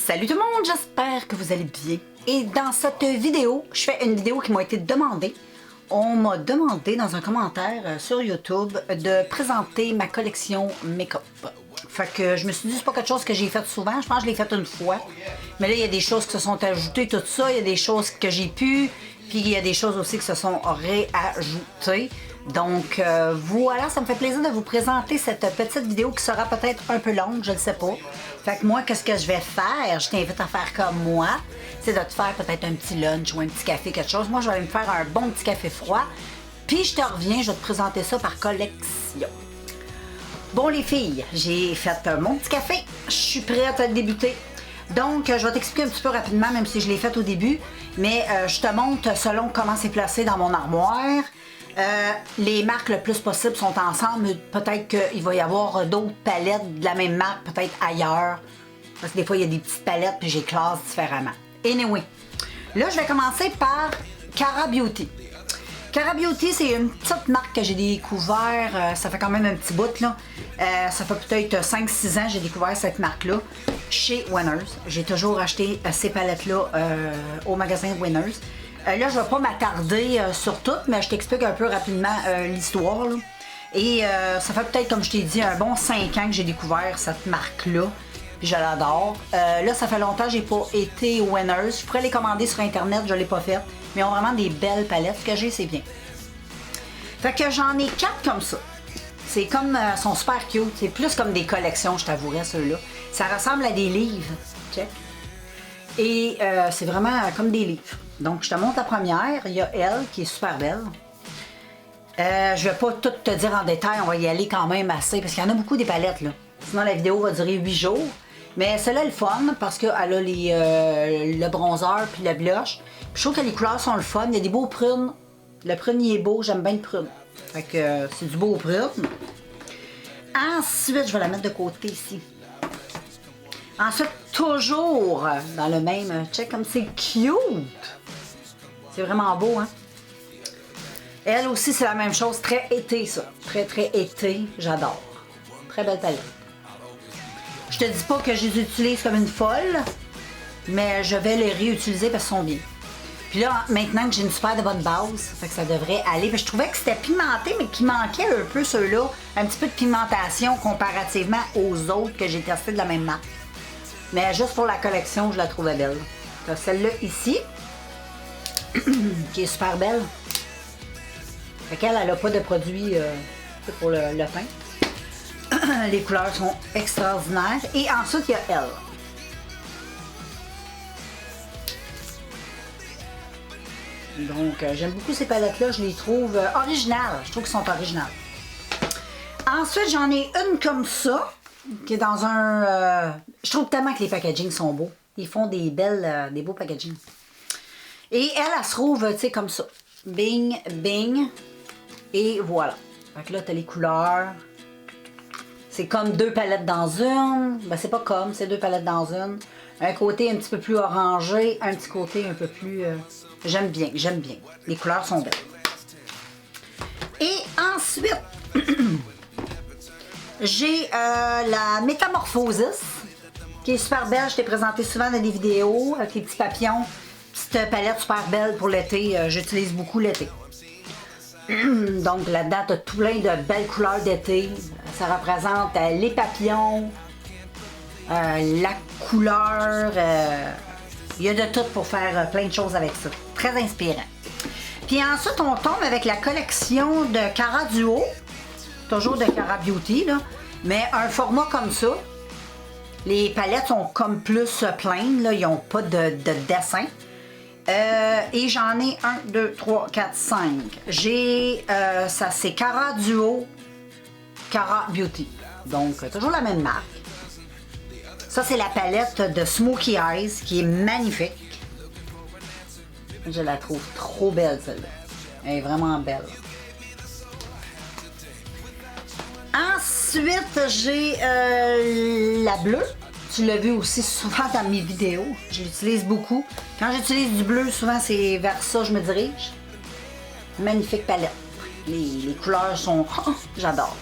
Salut tout le monde, j'espère que vous allez bien. Et dans cette vidéo, je fais une vidéo qui m'a été demandée. On m'a demandé dans un commentaire sur YouTube de présenter ma collection make-up. Fait que je me suis dit, c'est pas quelque chose que j'ai fait souvent, je pense que je l'ai fait une fois. Mais là, il y a des choses qui se sont ajoutées, tout ça, il y a des choses que j'ai pu, puis il y a des choses aussi qui se sont réajoutées. Donc voilà, ça me fait plaisir de vous présenter cette petite vidéo qui sera peut-être un peu longue, je ne sais pas. Fait que moi, qu'est-ce que je vais faire? Je t'invite à faire comme moi, c'est de te faire peut-être un petit lunch ou un petit café, quelque chose. Moi, je vais aller me faire un bon petit café froid, puis je te reviens, je vais te présenter ça par collection. Bon les filles, j'ai fait mon petit café, je suis prête à débuter. Donc, je vais t'expliquer un petit peu rapidement, même si je l'ai fait au début, mais je te montre selon comment c'est placé dans mon armoire. Les marques le plus possible sont ensemble. Peut-être qu'il va y avoir d'autres palettes de la même marque, peut-être ailleurs. Parce que des fois, il y a des petites palettes puis j'ai classe différemment. Anyway, là, je vais commencer par Cara Beauty. Cara Beauty, c'est une petite marque que j'ai découvert, ça fait quand même un petit bout, là. Ça fait peut-être 5-6 ans que j'ai découvert cette marque-là chez Winners. J'ai toujours acheté ces palettes-là au magasin Winners. Là, je ne vais pas m'attarder sur tout, mais je t'explique un peu rapidement l'histoire. Et ça fait peut-être, comme je t'ai dit, un bon 5 ans que j'ai découvert cette marque-là. Puis je l'adore. Là, ça fait longtemps que j'ai pas été au Winners. Je pourrais les commander sur Internet, je ne l'ai pas fait. Mais ils ont vraiment des belles palettes. Ce que j'ai, c'est bien. Fait que j'en ai 4 comme ça. C'est comme, sont super cute. C'est plus comme des collections, je t'avouerais, ceux-là. Ça ressemble à des livres. Check. Et c'est vraiment comme des livres. Donc, je te montre la première. Il y a elle, qui est super belle. Je vais pas tout te dire en détail. On va y aller quand même assez. Parce qu'il y en a beaucoup des palettes, là. Sinon, la vidéo va durer 8 jours. Mais celle-là est le fun parce qu'elle a le bronzer puis le blush. Puis je trouve que les couleurs sont le fun. Il y a des beaux prunes. Le prune, il est beau. J'aime bien le prune. Fait que c'est du beau prune. Ensuite, je vais la mettre de côté ici. Ensuite, toujours dans le même check, comme c'est cute. C'est vraiment beau, hein? Elle aussi, c'est la même chose. Très été, ça. Très, très été. J'adore. Très belle palette. Je te dis pas que je les utilise comme une folle, mais je vais les réutiliser parce qu'ils sont bien. Puis là, maintenant que j'ai une super de bonne base, ça fait que ça devrait aller. Puis je trouvais que c'était pimenté, mais qu'il manquait un peu ceux-là. Un petit peu de pimentation comparativement aux autres que j'ai testés de la même marque. Mais juste pour la collection, je la trouvais belle. T'as celle-là ici, qui est super belle. Fait qu'elle, elle n'a pas de produit pour le teint. Les couleurs sont extraordinaires. Et ensuite, il y a elle. Donc, j'aime beaucoup ces palettes-là. Je les trouve originales. Je trouve qu'elles sont originales. Ensuite, j'en ai une comme ça, qui est dans un... je trouve tellement que les packagings sont beaux. Ils font des beaux packagings. Et elle se trouve, tu sais, comme ça. Bing, bing. Et voilà. Fait que là, t'as les couleurs. C'est comme 2 palettes dans une. Ben, c'est pas comme, c'est 2 palettes dans une. Un côté un petit peu plus orangé, un petit côté un peu plus... J'aime bien, j'aime bien. Les couleurs sont belles. Et ensuite, j'ai la Métamorphosis, qui est super belle. Je t'ai présenté souvent dans des vidéos avec les petits papillons. Petite palette super belle pour l'été. J'utilise beaucoup l'été. Donc là-dedans, tu as tout plein de belles couleurs d'été. Ça représente les papillons, la couleur. Il y a de tout pour faire plein de choses avec ça. Très inspirant. Puis ensuite, on tombe avec la collection de Cara Duo. Toujours de Cara Beauty, là. Mais un format comme ça. Les palettes sont comme plus plaines, là. Ils n'ont pas de dessin. Et j'en ai 1, 2, 3, 4, 5. J'ai, ça c'est Cara Duo, Cara Beauty. Donc, toujours la même marque. Ça, c'est la palette de Smoky Eyes qui est magnifique. Je la trouve trop belle, celle-là. Elle est vraiment belle. Ensuite, j'ai la bleue. Tu l'as vu aussi souvent dans mes vidéos. Je l'utilise beaucoup. Quand j'utilise du bleu, souvent c'est vers ça que je me dirige. Magnifique palette. Les couleurs sont... Oh, j'adore.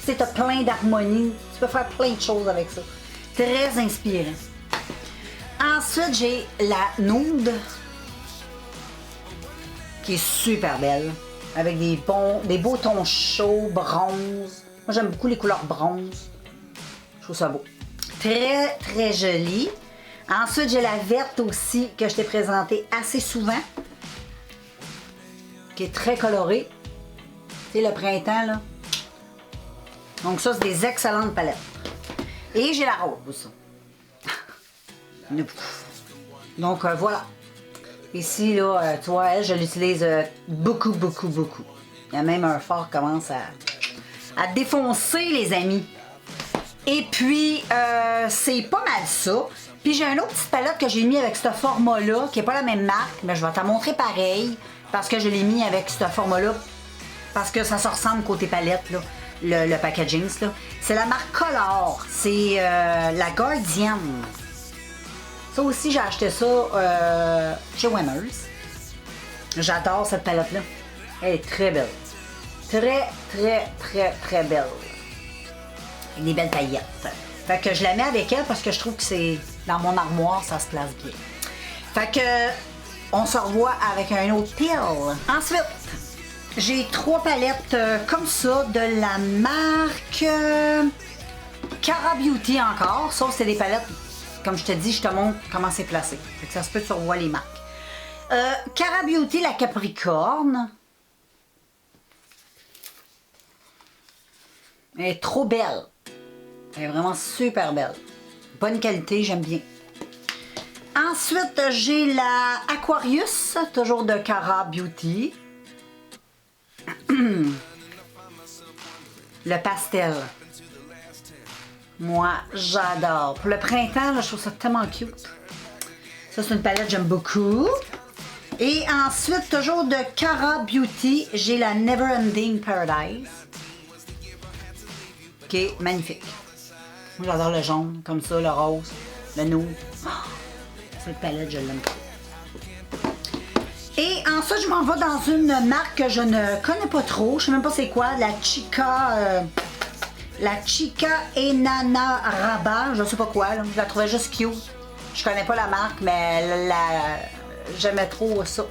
Tu as plein d'harmonie. Tu peux faire plein de choses avec ça. Très inspirant. Ensuite, j'ai la Nude, qui est super belle, avec des beaux tons chauds, bronze. Moi, j'aime beaucoup les couleurs bronze. Je trouve ça beau. Très, très joli. Ensuite, j'ai la verte aussi, que je t'ai présentée assez souvent, qui est très colorée. Tu sais, le printemps, là. Donc ça, c'est des excellentes palettes. Et j'ai la rose. Donc voilà. Ici, là, tu vois, elle, je l'utilise beaucoup, beaucoup, beaucoup. Il y a même un fort qui commence à défoncer, les amis. Et puis, c'est pas mal ça. Puis j'ai une autre petite palette que j'ai mis avec ce format-là, qui n'est pas la même marque, mais je vais t'en montrer pareil, parce que je l'ai mis avec ce format-là, parce que ça se ressemble côté palette, là, le packaging, là. C'est la marque Color. C'est la Guardian. Ça aussi, j'ai acheté ça chez Winners. J'adore cette palette-là. Elle est très belle. Très, très, très, très belle. Avec des belles paillettes. Fait que je la mets avec elle parce que je trouve que c'est dans mon armoire, ça se place bien. Fait que on se revoit avec un autre pile. Ensuite, j'ai 3 palettes comme ça de la marque Cara Beauty encore. Sauf que c'est des palettes. Comme je te dis, je te montre comment c'est placé. Fait que ça se peut que tu revois les marques. Cara Beauty, la Capricorne. Elle est trop belle. Elle est vraiment super belle. Bonne qualité, j'aime bien. Ensuite, j'ai la Aquarius, toujours de Cara Beauty. Le pastel. Moi, j'adore. Pour le printemps, là, je trouve ça tellement cute. Ça, c'est une palette que j'aime beaucoup. Et ensuite, toujours de Cara Beauty, j'ai la Neverending Paradise. Qui est magnifique. Moi, j'adore le jaune, comme ça, le rose, le nude. Oh, cette palette, je l'aime trop. Et ensuite, je m'en vais dans une marque que je ne connais pas trop. Je sais même pas c'est quoi. La Chica Enana Rabat, je sais pas quoi, là. Je la trouvais juste cute. Je connais pas la marque, mais j'aimais trop ça.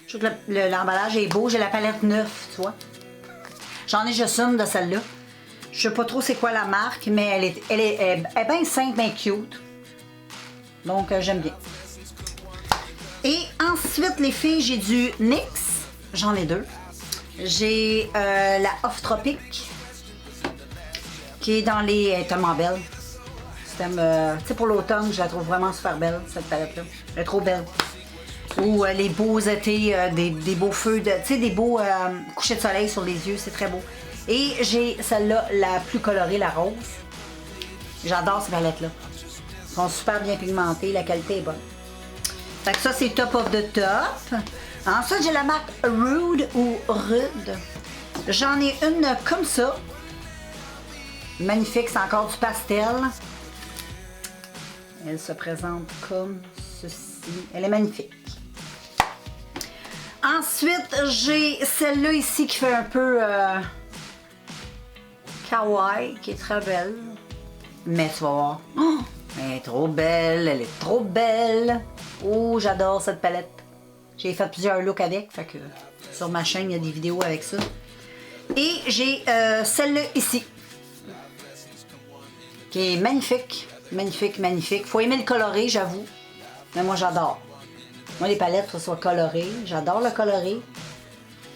Je trouve que l'emballage est beau. J'ai la palette 9, tu vois. J'en ai juste une de celle-là. Je sais pas trop c'est quoi la marque, mais elle est bien simple, bien cute. Donc, j'aime bien. Et ensuite, les filles, j'ai du NYX. J'en ai 2. J'ai la Off Tropic, qui est dans les... Elle est tellement belle. Tu sais, pour l'automne, je la trouve vraiment super belle, cette palette-là. Elle est trop belle. Ou les beaux étés, des beaux feux, tu sais, des beaux couchers de soleil sur les yeux, c'est très beau. Et j'ai celle-là, la plus colorée, la rose. J'adore ces palettes-là. Elles sont super bien pigmentées, la qualité est bonne. Fait que ça, c'est top of the top. Ensuite, j'ai la marque Rude ou Rude. J'en ai une comme ça. Magnifique, c'est encore du pastel. Elle se présente comme ceci. Elle est magnifique. Ensuite, j'ai celle-là ici qui fait un peu kawaii, qui est très belle. Mais tu vas voir. Oh, elle est trop belle, elle est trop belle. Oh, j'adore cette palette. J'ai fait plusieurs looks avec, fait que sur ma chaîne, il y a des vidéos avec ça. Et j'ai celle-là ici, qui est magnifique, magnifique, magnifique. Faut aimer le coloré, j'avoue. Mais moi, j'adore. Moi, les palettes, faut que ce soit coloré. J'adore le coloré.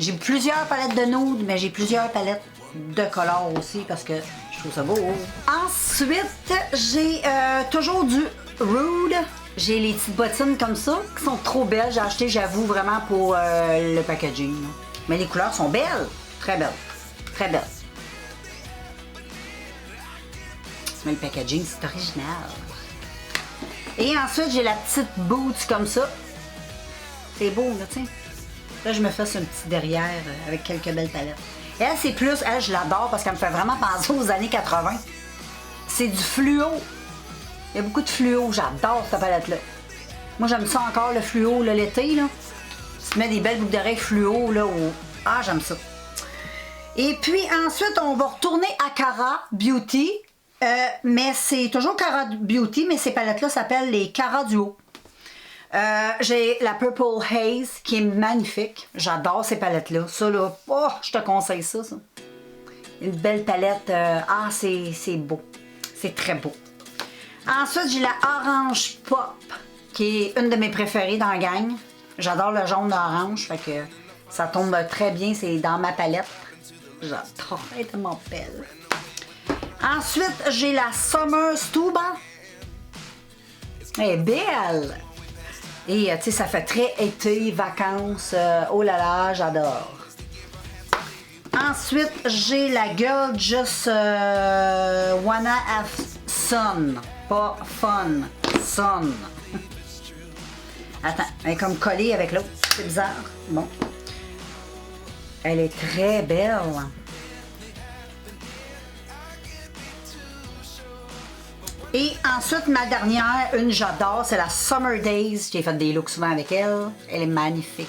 J'ai plusieurs palettes de nude, mais j'ai plusieurs palettes de color aussi parce que je trouve ça beau. Ensuite, j'ai toujours du Rude. J'ai les petites bottines comme ça qui sont trop belles. J'ai acheté, j'avoue, vraiment pour le packaging. Mais les couleurs sont belles. Très belles. Très belles. Mais le packaging, c'est original. Et ensuite, j'ai la petite boot comme ça. C'est beau, là, tu sais. Là, je me fais sur un petit derrière avec quelques belles palettes. Elle, c'est plus... Elle, je l'adore parce qu'elle me fait vraiment penser aux années 80. C'est du fluo. Il y a beaucoup de fluo. J'adore cette palette-là. Moi, j'aime ça encore, le fluo, l'été, là. Tu mets des belles boucles d'oreilles fluo, là. Ah, j'aime ça. Et puis, ensuite, on va retourner à Cara Beauty. Mais c'est toujours Cara Beauty, mais ces palettes-là s'appellent les Cara Duo. J'ai la Purple Haze qui est magnifique. J'adore ces palettes-là. Ça, là, oh, je te conseille ça. Une belle palette. C'est beau. C'est très beau. Ensuite, j'ai la Orange Pop, qui est une de mes préférées dans la gang. J'adore le jaune d'orange, fait que ça tombe très bien. C'est dans ma palette. J'adore. Elle est tellement belle. Ensuite, j'ai la Summer Stuba. Elle est belle. Et tu sais, ça fait très été, vacances. Oh là là, j'adore. Ensuite, j'ai la Girl Just Wanna Have Sun. Pas fun. Sun. Attends, elle est comme collée avec l'autre. C'est bizarre. Bon. Elle est très belle. Et ensuite, ma dernière, une j'adore, c'est la Summer Days. J'ai fait des looks souvent avec elle. Elle est magnifique.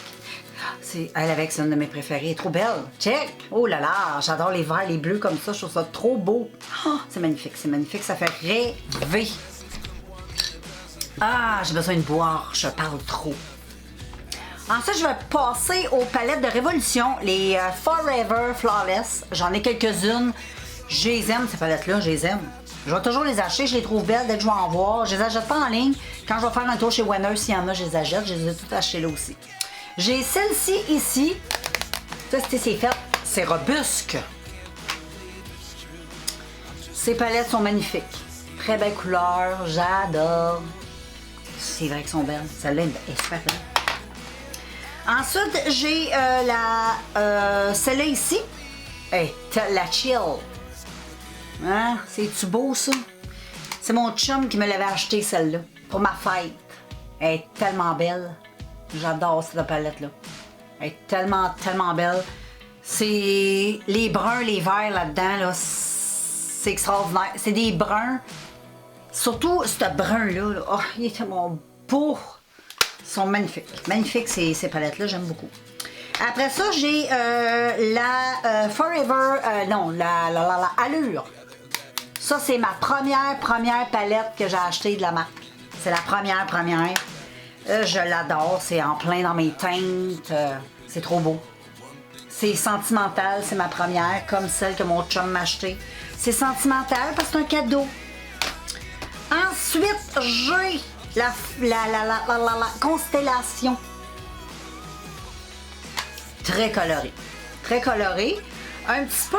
Elle avec, c'est une de mes préférées. Elle est trop belle. Check! Oh là là, j'adore les verts, les bleus comme ça. Je trouve ça trop beau. Oh, c'est magnifique, c'est magnifique. Ça fait rêver. Ah, j'ai besoin de boire. Je parle trop. Ensuite, je vais passer aux palettes de Révolution. Les Forever Flawless. J'en ai quelques-unes. Je les aime, ces palettes-là. Je les aime. Je vais toujours les acheter, je les trouve belles dès que je vais en voir. Je les achète pas en ligne. Quand je vais faire un tour chez Wenner, s'il y en a, je les achète. Je les ai toutes achetées là aussi. J'ai celle-ci ici. Ça, c'est fait. C'est Robusque. Ces palettes sont magnifiques. Très belle couleur. J'adore. C'est vrai qu'elles sont belles. Celle-là est super belle. Ensuite, j'ai celle-là ici. Hey, la Chill. Hein? C'est-tu beau, ça? C'est mon chum qui me l'avait acheté, celle-là, pour ma fête. Elle est tellement belle. J'adore cette palette-là. Elle est tellement, tellement belle. C'est les bruns, les verts là-dedans, là, c'est extraordinaire. C'est des bruns. Surtout ce brun-là. Là. Oh, il est tellement beau. Ils sont magnifiques. Magnifiques, ces palettes-là. J'aime beaucoup. Après ça, j'ai la Forever... la Allure. Ça, c'est ma première palette que j'ai achetée de la marque. C'est la première. Je l'adore. C'est en plein dans mes teintes. C'est trop beau. C'est sentimental. C'est ma première, comme celle que mon chum m'a achetée. C'est sentimental parce que c'est un cadeau. Ensuite, j'ai la Constellation. Très colorée. Très colorée. Un petit peu,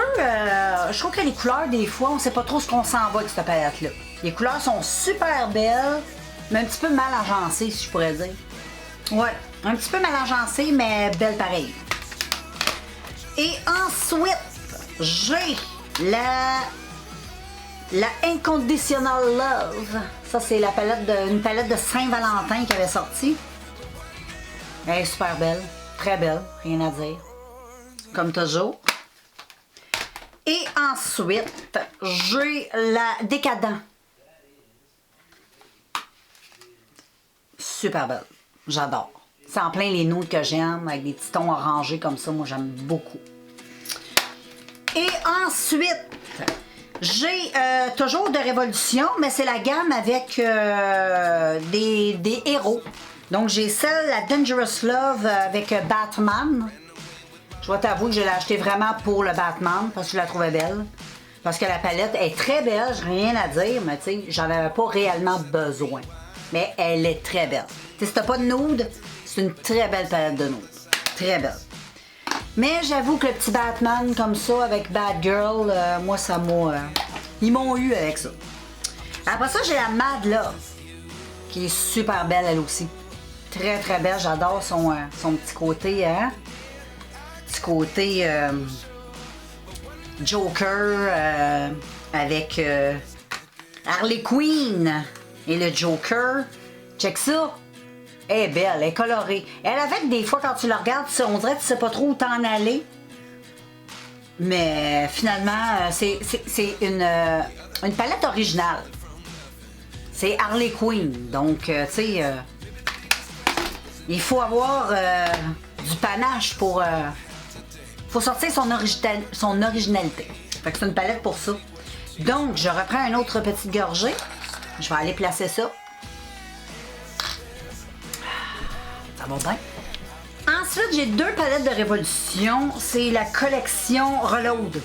je trouve que les couleurs, des fois, on ne sait pas trop ce qu'on s'en va avec cette palette-là. Les couleurs sont super belles, mais un petit peu mal agencées, si je pourrais dire. Ouais, un petit peu mal agencées, mais belles pareilles. Et ensuite, j'ai la Unconditional Love. Ça, c'est une palette de Saint-Valentin qui avait sorti. Elle est super belle. Très belle, rien à dire. Comme toujours. Et ensuite, j'ai la Décadent. Super belle. J'adore. C'est en plein les notes que j'aime, avec des petits tons orangés comme ça. Moi, j'aime beaucoup. Et ensuite, j'ai toujours de Révolution, mais c'est la gamme avec des héros. Donc, j'ai celle, la Dangerous Love avec Batman. Je vais t'avouer que je l'ai acheté vraiment pour le Batman parce que je la trouvais belle. Parce que la palette est très belle, j'ai rien à dire, mais tu sais, j'en avais pas réellement besoin. Mais elle est très belle. Tu sais, si t'as pas de nude, c'est une très belle palette de nude. Très belle. Mais j'avoue que le petit Batman comme ça avec Batgirl, moi ça m'a... ils m'ont eu avec ça. Après ça, j'ai la Mad Love, qui est super belle elle aussi. Très très belle, j'adore son petit côté, hein? Petit côté Joker avec Harley Quinn et le Joker. Check ça. Elle est belle, elle est colorée. Elle avec des fois quand tu la regardes, on dirait que tu sais pas trop où t'en aller. Mais finalement, c'est une palette originale. C'est Harley Quinn. Donc, tu sais, il faut avoir du panache pour... faut sortir son originalité. Fait que c'est une palette pour ça. Donc, je reprends une autre petite gorgée. Je vais aller placer ça. Ça va bien. Ensuite, j'ai 2 palettes de Révolution. C'est la collection Reload.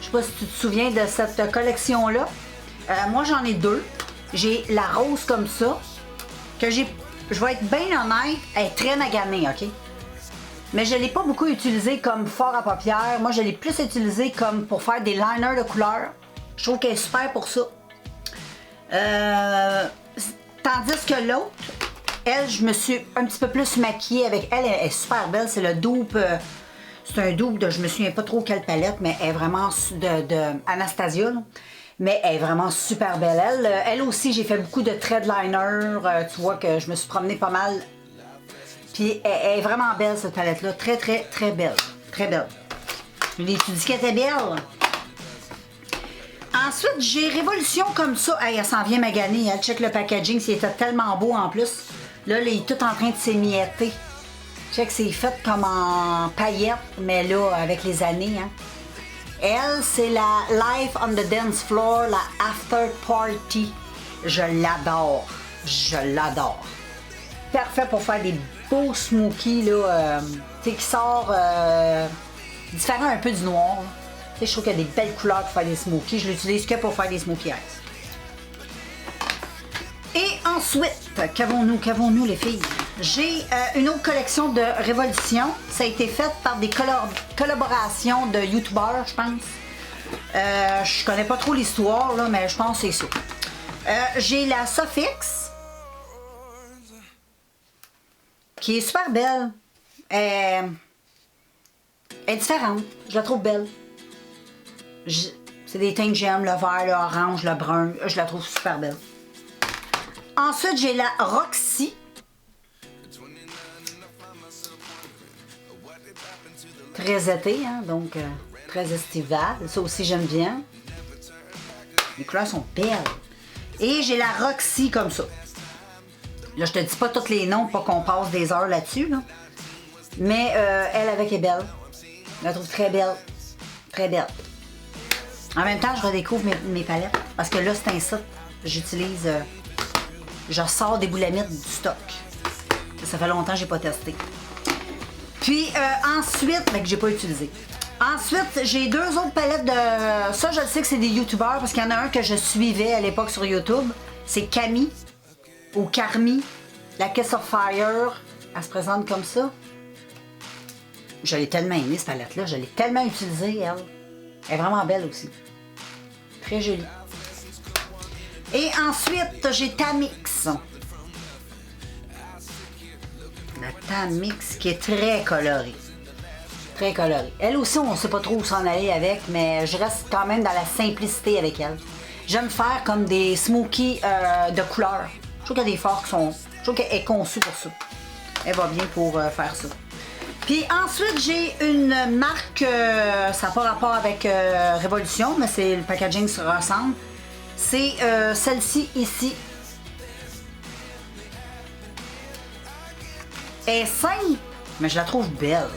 Je sais pas si tu te souviens de cette collection-là. Moi, j'en ai 2. J'ai la rose comme ça, que je vais être bien honnête, elle est très maganée, OK? Mais je ne l'ai pas beaucoup utilisée comme fard à paupières. Moi, je l'ai plus utilisée comme pour faire des liners de couleur. Je trouve qu'elle est super pour ça. Tandis que l'autre, elle, je me suis un petit peu plus maquillée avec elle. Elle est super belle. C'est le dupe. C'est un dupe de, je me souviens pas trop quelle palette, mais elle est vraiment de Anastasia, là. Mais elle est vraiment super belle. Elle aussi, j'ai fait beaucoup de thread liner. Tu vois que je me suis promenée pas mal. Puis elle est vraiment belle, cette palette-là. Très, très, très belle. Très belle. Tu dis qu'elle était belle. Ensuite, j'ai Révolution comme ça. Hey, elle s'en vient maganée. Elle check le packaging. S'il était tellement beau en plus. Là, il est tout en train de s'émietter. Check, c'est fait comme en paillettes, mais là, avec les années, hein. Elle, c'est la Life on the Dance Floor, la After Party. Je l'adore. Je l'adore. Parfait pour faire des beaux smokies, là, tu sais, qui sort différent un peu du noir. Tu sais, je trouve qu'il y a des belles couleurs pour faire des smokies. Je l'utilise que pour faire des smoky eyes. Et ensuite, qu'avons-nous les filles? J'ai une autre collection de Révolution. Ça a été fait par des collaborations de youtubeurs, je pense. Je connais pas trop l'histoire, là, mais je pense que c'est ça. J'ai la Sofix, qui est super belle. Elle est différente. Je la trouve belle. C'est des teintes que j'aime, le vert, l'orange, le brun. Je la trouve super belle. Ensuite, j'ai la Roxy. Très été, hein, donc très estival. Ça aussi, j'aime bien. Les couleurs sont belles. Et j'ai la Roxy comme ça. Là, je te dis pas tous les noms pour pas qu'on passe des heures là-dessus. Là. Mais elle, avec, est belle. Je la trouve très belle. Très belle. En même temps, je redécouvre mes palettes. Parce que là, c'est un site. J'utilise... je ressors des boulamites du stock. Ça fait longtemps que j'ai pas testé. Puis ensuite, que j'ai pas utilisé. Ensuite, j'ai 2 autres palettes de... Ça, je le sais que c'est des youtubeurs parce qu'il y en a un que je suivais à l'époque sur YouTube. C'est Camille ou Carmi, la Kiss of Fire. Elle se présente comme ça. Je l'ai tellement aimée, cette palette-là. Je l'ai tellement utilisée, elle. Elle est vraiment belle aussi. Très jolie. Et ensuite, j'ai Tamix. La Tamix qui est très colorée. Très colorée. Elle aussi, on ne sait pas trop où s'en aller avec, mais je reste quand même dans la simplicité avec elle. J'aime faire comme des smokies de couleur. Je trouve qu'il y a des fards qui sont... Je trouve qu'elle est conçue pour ça. Elle va bien pour faire ça. Puis ensuite, j'ai une marque... ça n'a pas rapport avec Révolution, mais c'est le packaging se ressemble. C'est celle-ci ici. Elle est simple, mais je la trouve belle.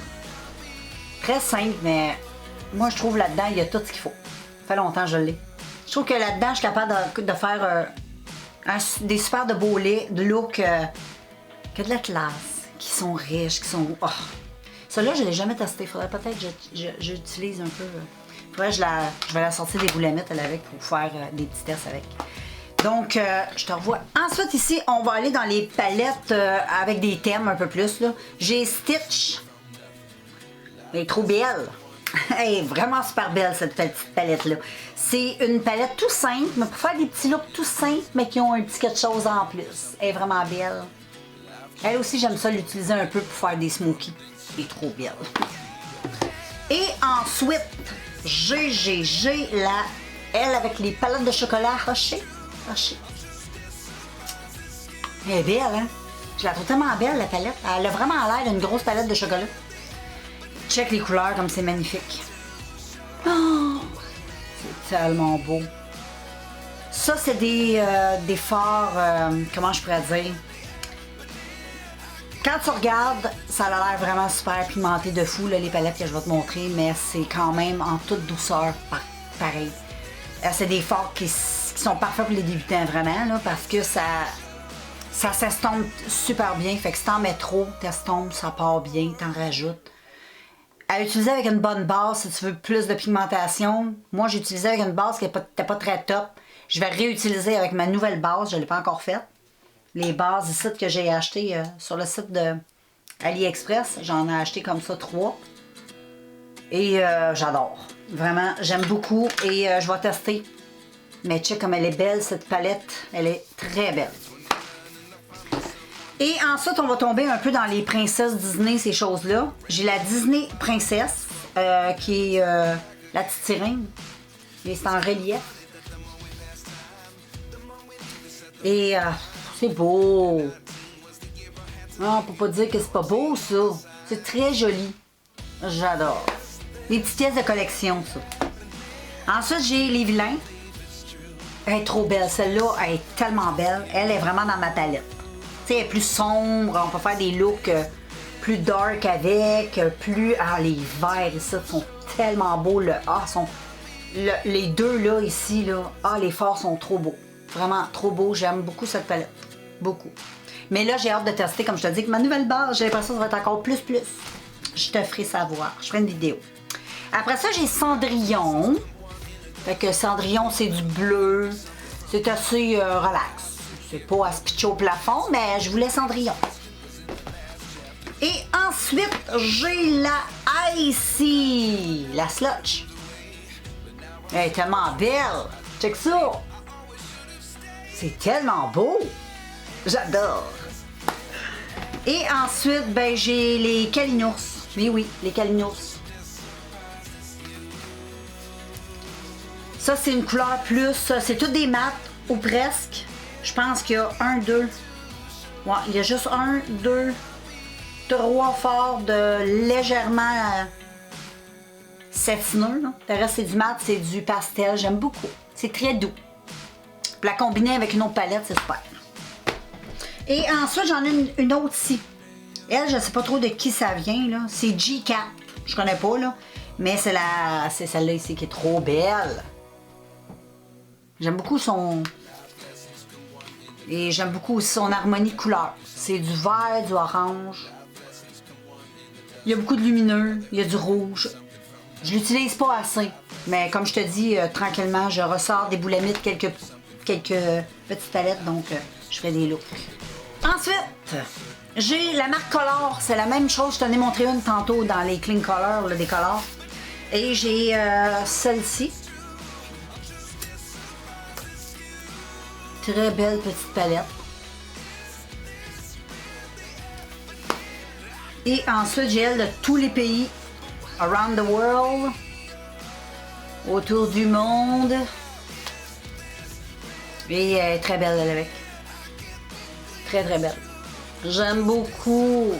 Très simple, mais moi je trouve là-dedans, il y a tout ce qu'il faut. Ça fait longtemps que je l'ai. Je trouve que là-dedans, je suis capable de faire des super de beaux looks que de la classe, qui sont riches, qui sont... Oh. Celle-là, je ne l'ai jamais testé. Il faudrait peut-être que j'utilise un peu... Faudrait que je vais la sortir des boulemettes avec pour faire des petits tests avec. Donc, je te revois. Ensuite, ici, on va aller dans les palettes avec des thèmes un peu plus. J'ai Stitch. Elle est trop belle. Elle est vraiment super belle, cette petite palette-là. C'est une palette tout simple, mais pour faire des petits looks tout simples, mais qui ont un petit quelque chose en plus. Elle est vraiment belle. Elle aussi, j'aime ça l'utiliser un peu pour faire des smokies. Elle est trop belle. Et ensuite, j'ai elle avec les palettes de chocolat Rocher. Elle est belle, hein? Je la trouve tellement belle, la palette. Elle a vraiment l'air d'une grosse palette de chocolat. Check les couleurs comme c'est magnifique. Oh, c'est tellement beau. Ça, c'est des fards, comment je pourrais dire? Quand tu regardes, ça a l'air vraiment super pimenté de fou, là, les palettes que je vais te montrer, mais c'est quand même en toute douceur, pareil. C'est des fards qui sont parfaits pour les débutants, vraiment, là, parce que ça s'estompe super bien. Fait que si t'en mets trop, t'estompes, ça part bien, t'en rajoutes. À utiliser avec une bonne base, si tu veux plus de pigmentation. Moi, j'ai utilisé avec une base qui n'était pas très top. Je vais réutiliser avec ma nouvelle base, je ne l'ai pas encore faite. Les bases ici que j'ai achetées sur le site de AliExpress, j'en ai acheté comme ça 3. Et j'adore. Vraiment, j'aime beaucoup et je vais tester. Mais check comme elle est belle, cette palette. Elle est très belle. Et ensuite, on va tomber un peu dans les princesses Disney, ces choses-là. J'ai la Disney Princesse, qui est la petite sirène. Et c'est en relief. Et c'est beau. Non, on peut pas dire que c'est pas beau, ça. C'est très joli. J'adore. Les petites pièces de collection, ça. Ensuite, j'ai les vilains. Elle est trop belle. Celle-là, elle est tellement belle. Elle est vraiment dans ma palette. Tu sais, elle est plus sombre. On peut faire des looks plus dark avec. Plus... Ah, les verts, ça, sont tellement beaux. Les deux, là, ici, là. Ah, les forts sont trop beaux. Vraiment trop beaux. J'aime beaucoup cette palette. Beaucoup. Mais là, j'ai hâte de tester, comme je te dis, que ma nouvelle base, j'ai l'impression que ça va être encore plus. Je te ferai savoir. Je ferai une vidéo. Après ça, j'ai Cendrillon. Fait que Cendrillon, c'est du bleu. C'est assez relax. C'est pas à se pitcher au plafond, mais je voulais Cendrillon. Et ensuite, j'ai la Icy. La Slutch. Elle est tellement belle. Check ça. C'est tellement beau. J'adore. Et ensuite, ben, j'ai les Kalinours. Oui, les Kalinours. Ça, c'est une couleur plus. C'est toutes des mattes, ou presque. Je pense qu'il y a 1, 2. Ouais, il y a juste 1, 2, 3 forts de légèrement satineux. Là. Le reste, c'est du mat, c'est du pastel. J'aime beaucoup. C'est très doux. Pour la combiner avec une autre palette, c'est super. Et ensuite, j'en ai une autre ici. Elle, je ne sais pas trop de qui ça vient. Là. C'est G4. Je connais pas, là. Mais c'est celle-là ici qui est trop belle. J'aime beaucoup son... Et j'aime beaucoup aussi son harmonie de couleurs. C'est du vert, du orange. Il y a beaucoup de lumineux. Il y a du rouge. Je l'utilise pas assez. Mais comme je te dis, tranquillement, je ressors des boulamites, quelques petites palettes. Donc, je fais des looks. Ensuite, j'ai la marque Color. C'est la même chose. Je t'en ai montré une tantôt dans les Clean Color, là, des Colors. Et j'ai celle-ci. Très belle petite palette. Et ensuite, j'ai elle de tous les pays. Around the world. Autour du monde. Et elle est très belle, elle, avec. Très, très belle. J'aime beaucoup.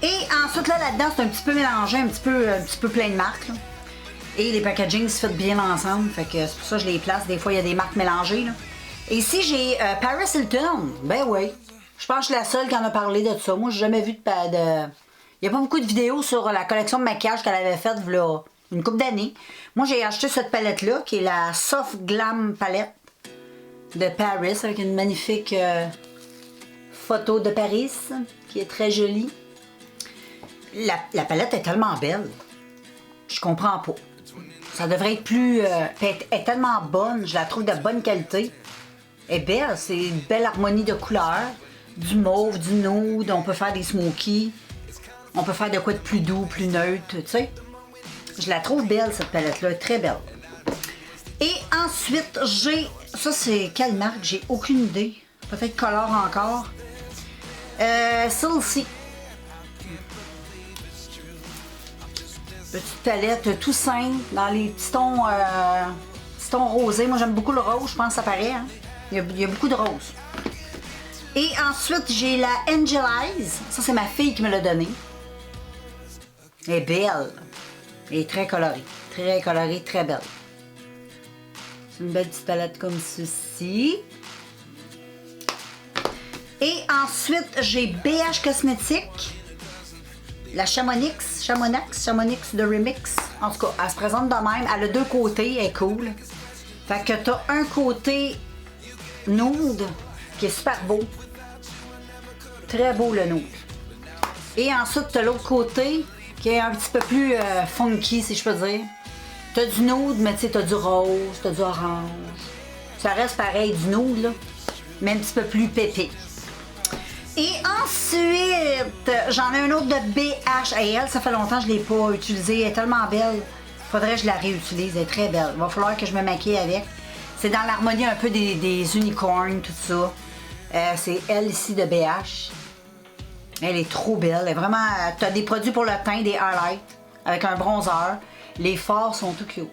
Et ensuite, là-dedans, c'est un petit peu mélangé, un petit peu plein de marques. Là. Et les packagings se font bien ensemble. Fait que c'est pour ça que je les place. Des fois, il y a des marques mélangées. Là. Et ici, j'ai Paris Hilton. Ben oui. Je pense que je suis la seule qui en a parlé de ça. Moi, j'ai jamais vu de... Il n'y a pas beaucoup de vidéos sur la collection de maquillage qu'elle avait faite il y a une couple d'années. Moi, j'ai acheté cette palette-là, qui est la Soft Glam Palette de Paris, avec une magnifique photo de Paris, qui est très jolie. La palette est tellement belle. Je comprends pas. Ça devrait être plus... elle est tellement bonne, je la trouve de bonne qualité. Elle est belle, c'est une belle harmonie de couleurs. Du mauve, du nude, on peut faire des smokies. On peut faire de quoi de plus doux, plus neutre, tu sais. Je la trouve belle, cette palette-là, très belle. Et ensuite, j'ai... Ça, c'est quelle marque? J'ai aucune idée. Peut-être Color encore. Celle-ci. Petite palette tout simple, dans les petits tons rosés. Moi, j'aime beaucoup le rose, je pense que ça paraît. Hein? Il y a beaucoup de rose. Et ensuite, j'ai la Angelize. Ça, c'est ma fille qui me l'a donnée. Elle est belle. Elle est très colorée. Très colorée, très belle. C'est une belle petite palette comme ceci. Et ensuite, j'ai BH Cosmétiques. La Chamonix de Remix. En tout cas, elle se présente de même. Elle a deux côtés, elle est cool. Fait que t'as un côté nude qui est super beau. Très beau le nude. Et ensuite, t'as l'autre côté qui est un petit peu plus funky, si je peux dire. T'as du nude, mais tu sais, t'as du rose, t'as du orange. Ça reste pareil, du nude, là, mais un petit peu plus pépé. Et ensuite, j'en ai un autre de BH. Et elle, ça fait longtemps que je ne l'ai pas utilisée. Elle est tellement belle. Faudrait que je la réutilise. Elle est très belle. Il va falloir que je me maquille avec. C'est dans l'harmonie un peu des unicorns, tout ça. C'est elle ici de BH. Elle est trop belle. Elle est vraiment... Tu as des produits pour le teint, des highlights, avec un bronzer. Les fards sont tout cute.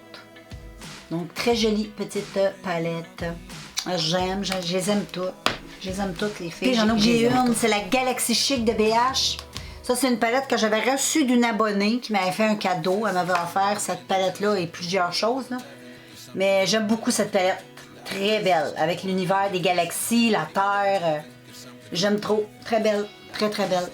Donc, très jolie petite palette. J'aime, je les aime toutes. Je les aime toutes, les filles. Puis j'en ai oublié une, c'est la Galaxy Chic de BH. Ça, c'est une palette que j'avais reçue d'une abonnée qui m'avait fait un cadeau. Elle m'avait offert cette palette-là et plusieurs choses, là. Mais j'aime beaucoup cette palette. Très belle, avec l'univers des galaxies, la Terre. J'aime trop. Très belle. Très, très belle.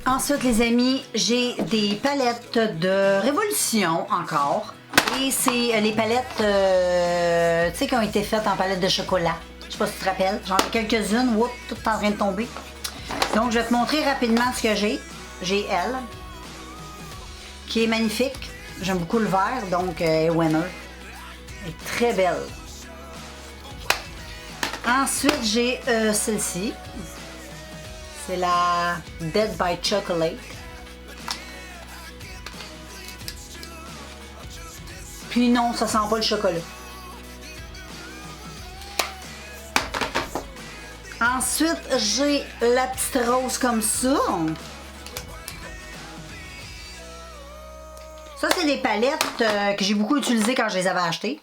Ensuite, les amis, j'ai des palettes de Révolution encore. Et c'est les palettes, tu sais, qui ont été faites en palette de chocolat. Je sais pas si tu te rappelles. J'en ai quelques-unes. Oups, tout est en train de tomber. Donc, je vais te montrer rapidement ce que j'ai. J'ai elle, qui est magnifique. J'aime beaucoup le vert, donc winner. Elle est très belle. Ensuite, j'ai celle-ci. C'est la Dead by Chocolate. Puis non, ça sent pas le chocolat. Ensuite, j'ai la petite rose comme ça. Ça, c'est des palettes que j'ai beaucoup utilisées quand je les avais achetées.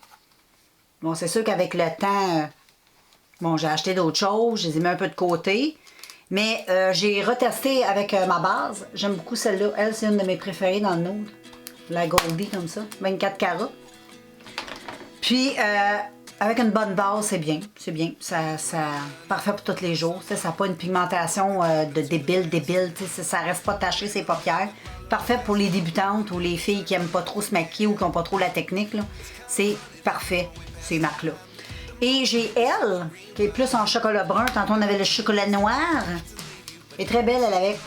Bon, c'est sûr qu'avec le temps, bon, j'ai acheté d'autres choses, je les ai mis un peu de côté. Mais j'ai retesté avec ma base. J'aime beaucoup celle-là. Elle, c'est une de mes préférées dans le nude. La Goldie comme ça, 24 carats. Puis, avec une bonne base, c'est bien. C'est bien. Ça, parfait pour tous les jours. Ça n'a pas une pigmentation de débile. Ça reste pas taché, ses paupières. Parfait pour les débutantes ou les filles qui n'aiment pas trop se maquiller ou qui n'ont pas trop la technique. C'est parfait, ces marques-là. Et j'ai elle, qui est plus en chocolat brun. Tantôt, on avait le chocolat noir. Elle est très belle, elle, avec.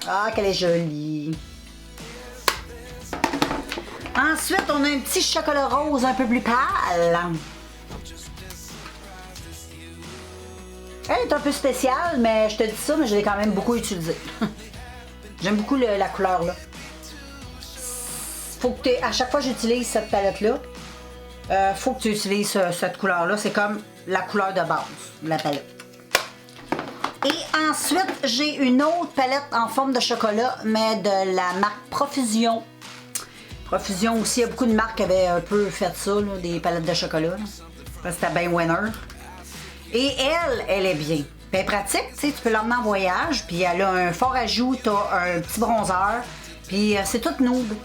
Ah, qu'elle est jolie. Ensuite, on a un petit chocolat rose un peu plus pâle. Elle est un peu spéciale, mais je te dis ça, mais je l'ai quand même beaucoup utilisée. J'aime beaucoup la couleur, là. Faut que à chaque fois que j'utilise cette palette-là, faut que tu utilises cette couleur-là. C'est comme la couleur de base de la palette. Et ensuite, j'ai une autre palette en forme de chocolat, mais de la marque Profusion. Profusion aussi, il y a beaucoup de marques qui avaient un peu fait ça, là, des palettes de chocolat. Parce que c'était bien winner. Et elle est bien. Elle est pratique, tu sais, tu peux l'emmener en voyage, puis elle a un fort ajout, tu as un petit bronzer, puis c'est tout nude.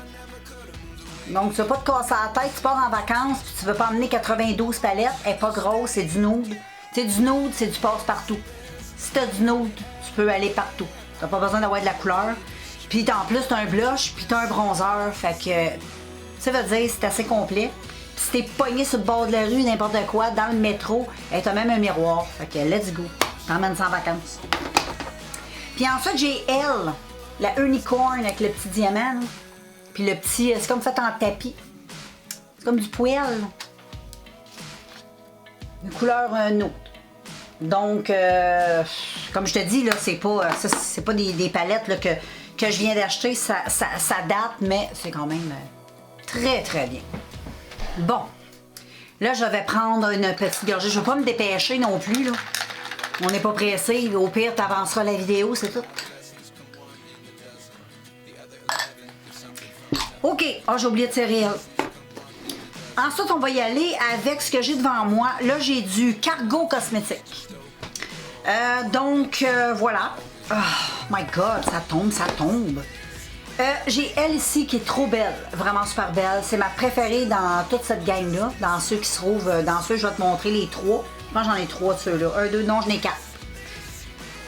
Donc, tu vas pas te casser la tête, tu pars en vacances, puis tu veux pas emmener 92 palettes, elle est pas grosse, c'est du nude. Tu sais, du nude, c'est du passe-partout. Si tu as du nude, tu peux aller partout. Tu n'as pas besoin d'avoir de la couleur. Puis en plus, tu as un blush, puis tu as un bronzer, fait que ça veut dire que c'est assez complet. Puis si t'es pogné sur le bord de la rue, n'importe quoi, dans le métro, tu as même un miroir. Fait que let's go, t'emmènes ça en vacances. Puis ensuite, j'ai elle, la unicorn avec le petit diamant. Là. Puis le petit, c'est comme fait en tapis. C'est comme du poêle. Une couleur nude. Donc, comme je te dis, là, c'est pas des palettes là, que je viens d'acheter. Ça date, mais c'est quand même très, très bien. Bon. Là, je vais prendre une petite gorgée. Je ne vais pas me dépêcher non plus, là. On n'est pas pressé. Au pire, tu avanceras la vidéo, c'est tout. OK. Ah, j'ai oublié de céréales. Ensuite, on va y aller avec ce que j'ai devant moi. Là, j'ai du Cargo Cosmétique. Donc, voilà. Oh my God, ça tombe, ça tombe. J'ai elle ici qui est trop belle. Vraiment super belle. C'est ma préférée dans toute cette gang-là. Dans ceux qui se trouvent, dans ceux, je vais te montrer les trois. Je pense que j'en ai trois de ceux-là. Un, deux, non, j'en ai quatre.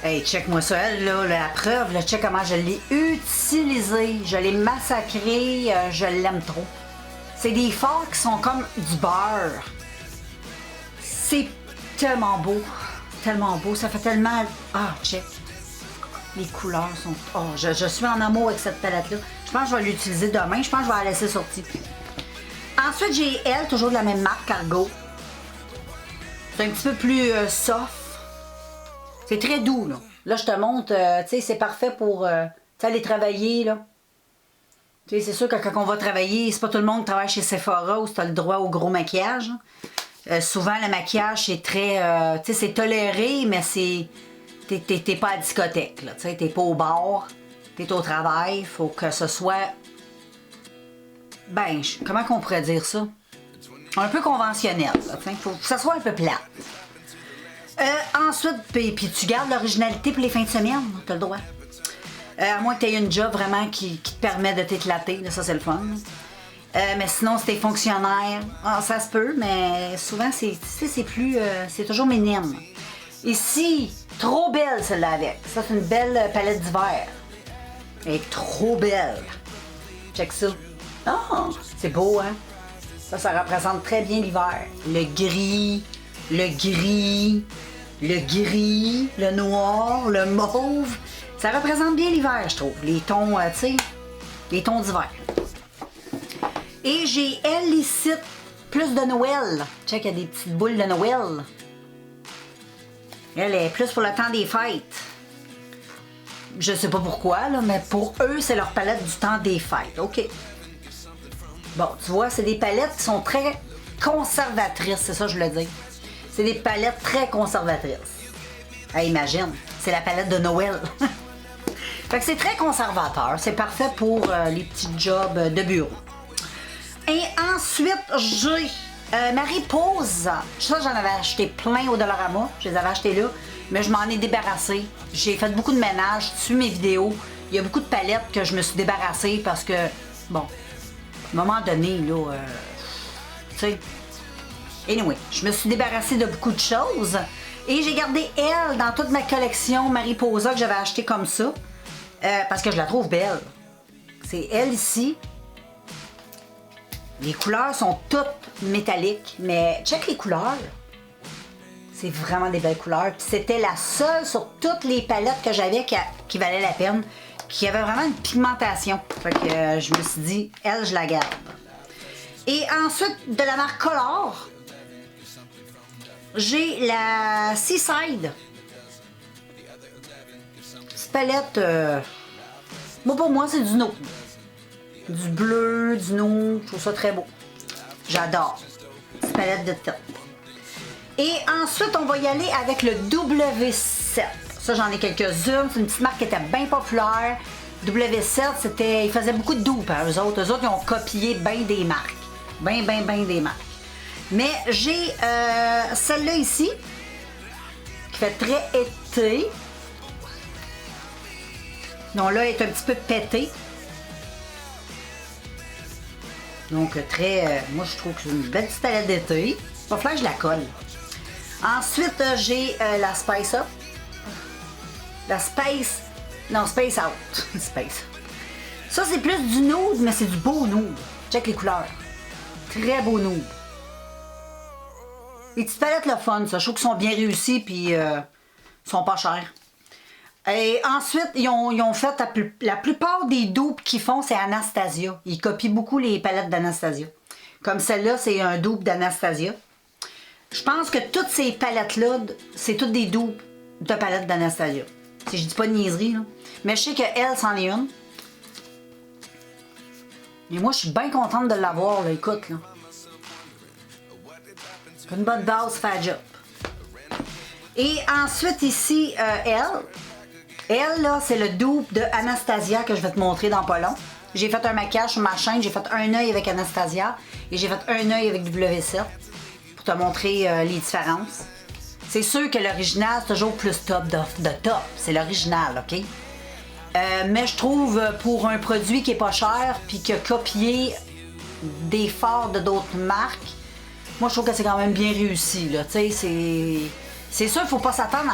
Hey, check-moi ça, elle, là, la preuve, là, check comment je l'ai utilisé. Je l'ai massacré, je l'aime trop. C'est des fards qui sont comme du beurre. C'est tellement beau. Tellement beau. Ça fait tellement... Ah, check. Les couleurs sont... Oh, je suis en amour avec cette palette-là. Je pense que je vais l'utiliser demain. Je pense que je vais la laisser sortie. Ensuite, j'ai elle, toujours de la même marque, Cargo. C'est un petit peu plus soft. C'est très doux, là. Là, je te montre, tu sais, c'est parfait pour aller travailler, là. Tu sais, c'est sûr que quand on va travailler, c'est pas tout le monde qui travaille chez Sephora où tu as le droit au gros maquillage. Souvent, le maquillage, c'est très... tu sais, c'est toléré, mais c'est... T'es pas à la discothèque, là. Tu sais, t'es pas au bar, t'es au travail. Faut que ce soit... Ben, comment qu'on pourrait dire ça? Un peu conventionnel, là. Faut que ça soit un peu plate. Ensuite, puis tu gardes l'originalité pour les fins de semaine, t'as le droit. À moins que tu aies une job vraiment qui te permet de t'éclater, ça c'est le fun. Mais sinon, si t'es fonctionnaire, ça se peut, mais souvent c'est plus. C'est toujours minime. Ici, trop belle celle-là avec. Ça, c'est une belle palette d'hiver. Elle est trop belle. Check ça. Oh, c'est beau, hein? Ça représente très bien l'hiver. Le gris, le noir, le mauve. Ça représente bien l'hiver, je trouve. Les tons, tu sais, les tons d'hiver. Et j'ai elle ici, plus de Noël. Check, il y a des petites boules de Noël. Elle est plus pour le temps des fêtes. Je sais pas pourquoi, là, mais pour eux, c'est leur palette du temps des fêtes. OK. Bon, tu vois, c'est des palettes qui sont très conservatrices, c'est ça que je voulais dire. C'est des palettes très conservatrices. Hey, imagine, c'est la palette de Noël. Fait que c'est très conservateur. C'est parfait pour les petits jobs de bureau. Et ensuite, j'ai Marie-Pose. Ça, j'en avais acheté plein au Dollarama. Je les avais achetés là. Mais je m'en ai débarrassé. J'ai fait beaucoup de ménage. Tu suis mes vidéos. Il y a beaucoup de palettes que je me suis débarrassée parce que, bon, à un moment donné, là, tu sais. Anyway, je me suis débarrassée de beaucoup de choses. Et j'ai gardé elle dans toute ma collection Marie-Posa que j'avais acheté comme ça. Parce que je la trouve belle. C'est elle ici. Les couleurs sont toutes métalliques, mais check les couleurs. C'est vraiment des belles couleurs. Puis c'était la seule sur toutes les palettes que j'avais qui valait la peine, qui avait vraiment une pigmentation. Fait que je me suis dit, elle, je la garde. Et ensuite, de la marque Color, j'ai la Seaside. Cette palette, moi, pour moi, c'est du nude. Du bleu, du nude, je trouve ça très beau. J'adore. Cette palette de tête. Et ensuite, on va y aller avec le W7. Ça, j'en ai quelques-unes. C'est une petite marque qui était bien populaire. W7, ils faisaient beaucoup de dupes, hein, eux autres. Eux autres, ils ont copié bien des marques. Bien des marques. Mais j'ai celle-là ici, qui fait très été. Donc là, elle est un petit peu pétée. Donc très, moi je trouve que c'est une belle petite palette d'été. Il va falloir que je la colle. Ensuite, j'ai la Spice Up. La Space... Non, Space Out. Space. Ça, c'est plus du nude, mais c'est du beau nude. Check les couleurs. Très beau nude. Les petites palettes, le fun, ça. Je trouve qu'ils sont bien réussis, puis sont pas chers. Et ensuite, ils ont fait la plupart des dupes qu'ils font, c'est Anastasia. Ils copient beaucoup les palettes d'Anastasia. Comme celle-là, c'est un dupe d'Anastasia. Je pense que toutes ces palettes-là, c'est toutes des dupes de palettes d'Anastasia. Si je dis pas de niaiserie, là. Mais je sais qu'elle, c'en est une. Et moi, je suis bien contente de l'avoir, là. Écoute, là. Une bonne base, fait job. Et ensuite, ici, elle. Elle, là, c'est le dupe de Anastasia que je vais te montrer dans pas long. J'ai fait un maquillage sur ma chaîne. J'ai fait un œil avec Anastasia et j'ai fait un œil avec W7 pour te montrer les différences. C'est sûr que l'original, c'est toujours plus top de top. C'est l'original, OK? Mais je trouve, pour un produit qui est pas cher puis qui a copié des fards de d'autres marques, moi, je trouve que c'est quand même bien réussi, là. Tu sais, C'est sûr, il ne faut pas s'attendre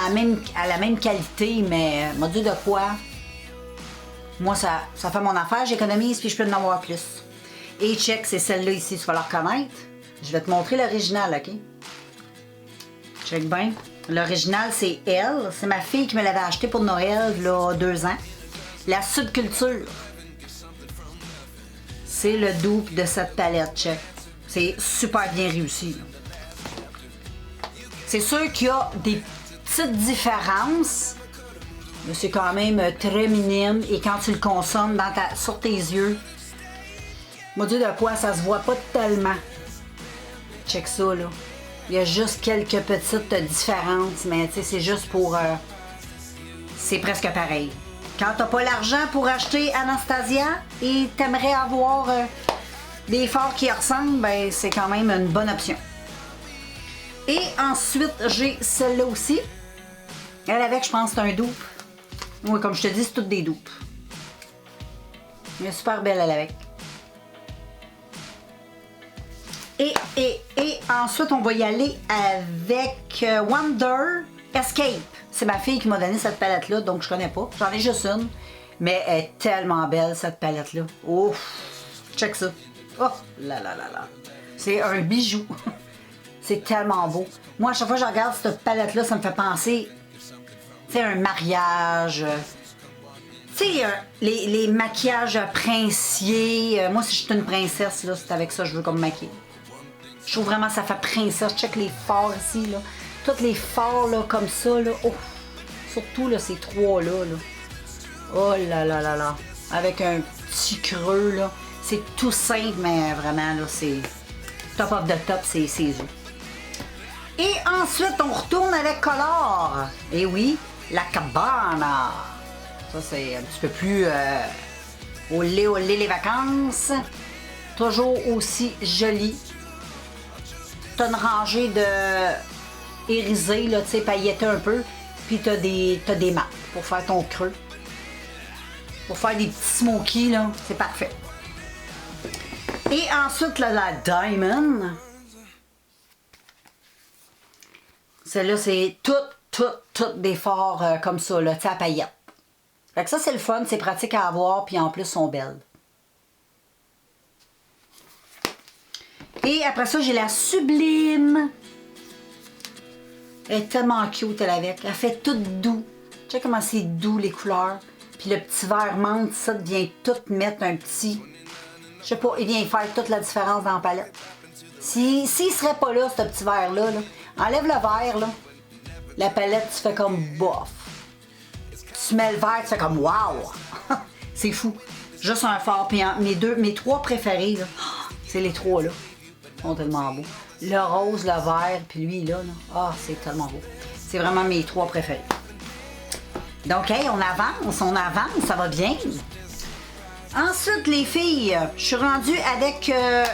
à la même qualité, mais m'a dit de quoi. Moi, ça fait mon affaire, j'économise, puis je peux en avoir plus. Et check, c'est celle-là ici, tu vas la reconnaître. Je vais te montrer l'original, OK? Check bien. L'original, c'est elle. C'est ma fille qui me l'avait acheté pour Noël, là, 2 ans. La Subculture. C'est le dupe de cette palette, check. C'est super bien réussi. C'est sûr qu'il y a des petites différences, mais c'est quand même très minime. Et quand tu le consommes sur tes yeux, moi dis de quoi, ça se voit pas tellement. Check ça, là. Il y a juste quelques petites différences, mais tu sais, c'est juste pour... c'est presque pareil. Quand t'as pas l'argent pour acheter Anastasia et t'aimerais avoir des fards qui ressemblent, ben c'est quand même une bonne option. Et ensuite, j'ai celle-là aussi. Elle avec, je pense, c'est un dupe. Oui, comme je te dis, c'est toutes des dupes. Elle est super belle, elle avec. Et ensuite, on va y aller avec Wonder Escape. C'est ma fille qui m'a donné cette palette-là, donc je connais pas. J'en ai juste une. Mais elle est tellement belle, cette palette-là. Ouf! Check ça. Oh là là là là. C'est un bijou. C'est tellement beau. Moi, à chaque fois que je regarde cette palette-là, ça me fait penser, tu sais, un mariage. Tu sais, les maquillages princiers. Moi, si je suis une princesse, là, c'est avec ça que je veux comme maquiller. Je trouve vraiment que ça fait princesse. Check les fards ici, là. Tous les fards, là, comme ça, là. Oh! Surtout, là, ces trois-là, là. Oh là là là là. Avec un petit creux, là. C'est tout simple, mais vraiment, là, c'est top of the top, c'est ses yeux. Et ensuite, on retourne avec Color. Et oui, la Cabana. Ça, c'est un petit peu plus olé olé les vacances. Toujours aussi joli. T'as une rangée de irisés, là, tu sais, pailletés un peu. Puis t'as des mattes pour faire ton creux. Pour faire des petits smokies, là, c'est parfait. Et ensuite, là, la Diamond. Celle-là, c'est toutes des fards comme ça, là, tu sais, à paillettes. Fait que ça, c'est le fun, c'est pratique à avoir, puis en plus, sont belles. Et après ça, j'ai la Sublime. Elle est tellement cute, elle, avec. Elle fait tout doux. Tu sais comment c'est doux, les couleurs. Puis le petit vert menthe, ça vient tout mettre un petit... Je sais pas, il vient faire toute la différence dans la palette. S'il serait pas là, ce petit vert-là, là, enlève le vert, là. La palette, tu fais comme bof. Tu mets le vert, tu fais comme wow! C'est fou. Juste un fard. Puis mes trois préférés, là, c'est les trois, là. Ils sont tellement beaux. Le rose, le vert, puis lui, là. Ah, c'est tellement beau. C'est vraiment mes trois préférés. Donc, hey, on avance, ça va bien. Ensuite, les filles, je suis rendue avec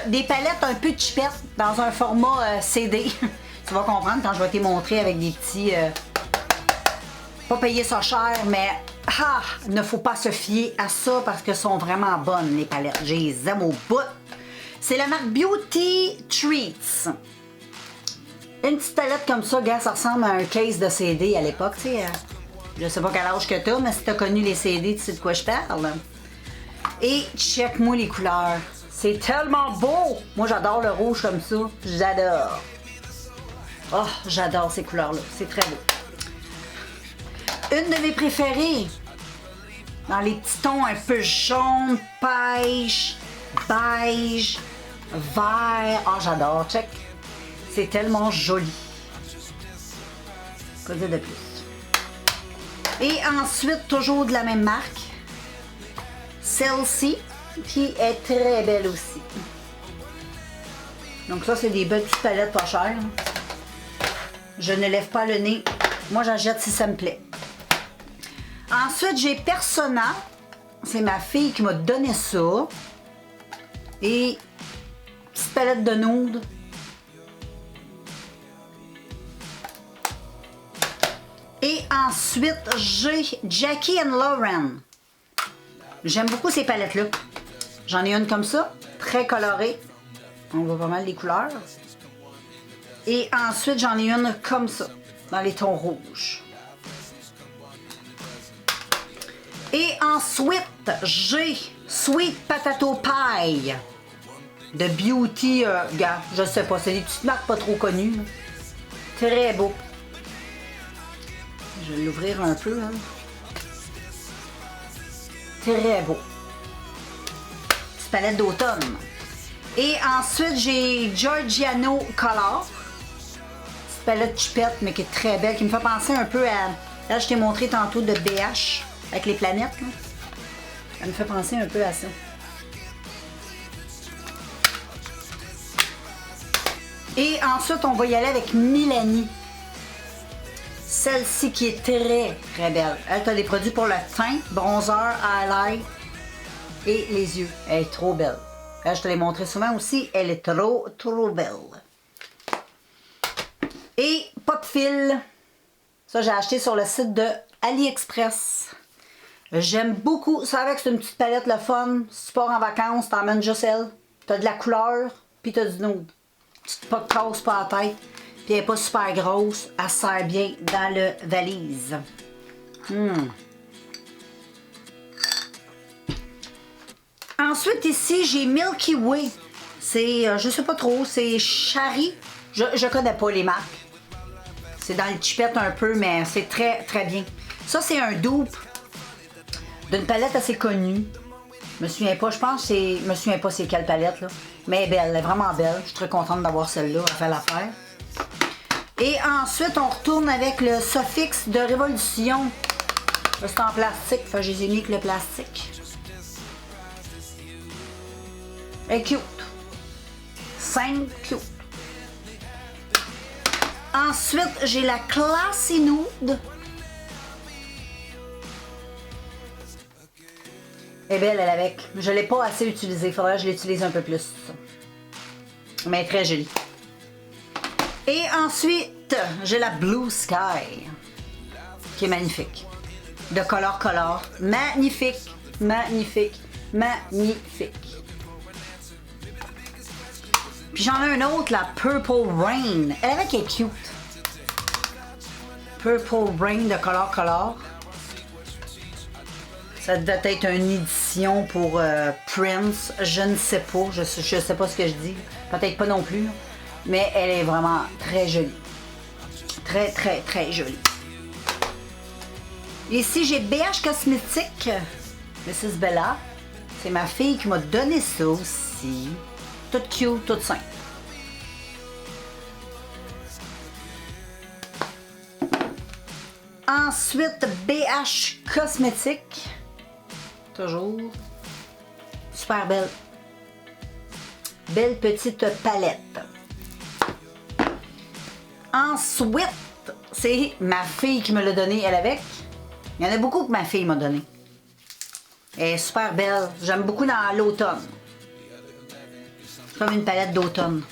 des palettes un peu chipettes dans un format CD. Tu vas comprendre quand je vais te montrer avec des petits... pas payer ça cher, mais ne faut pas se fier à ça parce que sont vraiment bonnes, les palettes. Je les aime au bout. C'est la marque Beauty Treats. Une petite palette comme ça, gars, ça ressemble à un case de CD à l'époque, tu sais. Je sais pas quel âge que t'as, mais si t'as connu les CD, tu sais de quoi je parle. Et check-moi les couleurs. C'est tellement beau! Moi, j'adore le rouge comme ça. J'adore. Oh, j'adore ces couleurs-là. C'est très beau. Une de mes préférées. Dans les petits tons un peu jaune, pêche, beige, vert. Ah, j'adore. Check. C'est tellement joli. Quoi dire de plus? Et ensuite, toujours de la même marque. Celle-ci, qui est très belle aussi. Donc ça, c'est des belles petites palettes pas chères. Je ne lève pas le nez. Moi, j'en jette si ça me plaît. Ensuite, j'ai Persona. C'est ma fille qui m'a donné ça. Et petite palette de nude. Et ensuite, j'ai Jackie & Lauren. J'aime beaucoup ces palettes-là. J'en ai une comme ça, très colorée. On voit pas mal les couleurs. Et ensuite, j'en ai une comme ça. dans les tons rouges. Et ensuite, j'ai Sweet Potato Pie de Beauty, je sais pas, c'est des petites marques pas trop connues. Là. Très beau. Je vais l'ouvrir un peu. Hein. Très beau. Petite palette d'automne. Et ensuite, j'ai Giorgiano Color. Petite palette chipette, mais qui est très belle, qui me fait penser un peu à... Là, je t'ai montré tantôt de BH, avec les planètes. Là. Elle me fait penser un peu à ça. Et ensuite, on va y aller avec Milani. Celle-ci qui est très, très belle. Elle a des produits pour le teint, bronzer, highlight et les yeux. Elle est trop belle. Là, je te l'ai montré souvent aussi. Elle est trop, trop belle. Et Pop Fil. Ça, j'ai acheté sur le site de AliExpress. J'aime beaucoup. Ça, avec c'est une petite palette, le fun. Si tu pars en vacances, t'emmènes juste elle. T'as de la couleur, puis t'as du nude. Tu te casses pas la tête. Puis elle n'est pas super grosse. Elle sert bien dans le valise. Ensuite, ici, j'ai Milky Way. C'est, je sais pas trop, c'est Shari. Je connais pas les marques. C'est dans le chipette un peu, mais c'est très, très bien. Ça, c'est un dupe d'une palette assez connue. Je me souviens pas, je me souviens pas c'est quelle palette, là. Mais elle est belle, elle est vraiment belle. Je suis très contente d'avoir celle-là, elle fait l'affaire. Et ensuite, on retourne avec le Sofix de Révolution. C'est en plastique, fait que je les ai mis avec le plastique. Elle est cute. Simple, cute. Ensuite, j'ai la Classy Nude. Elle est belle, elle, avec. Je ne l'ai pas assez utilisée. Il faudrait que je l'utilise un peu plus. Mais elle est très jolie. Et ensuite, j'ai la Blue Sky. Qui est magnifique. De Color. Magnifique. Magnifique. Magnifique. Puis j'en ai un autre, la Purple Rain. Elle avec est cute. Purple Rain de Color. Ça devait être une édition pour Prince. Je ne sais pas. Je sais pas ce que je dis. Peut-être pas non plus. Mais elle est vraiment très jolie. Très, très, très jolie. Ici, j'ai BH Cosmétique. Mrs. Bella. C'est ma fille qui m'a donné ça aussi. Toute cute, toute simple. Ensuite, BH Cosmétique. Toujours. Super belle. Belle petite palette. Ensuite, c'est ma fille qui me l'a donné, elle avec. Il y en a beaucoup que ma fille m'a donné. Elle est super belle. J'aime beaucoup dans l'automne. Comme une palette d'automne.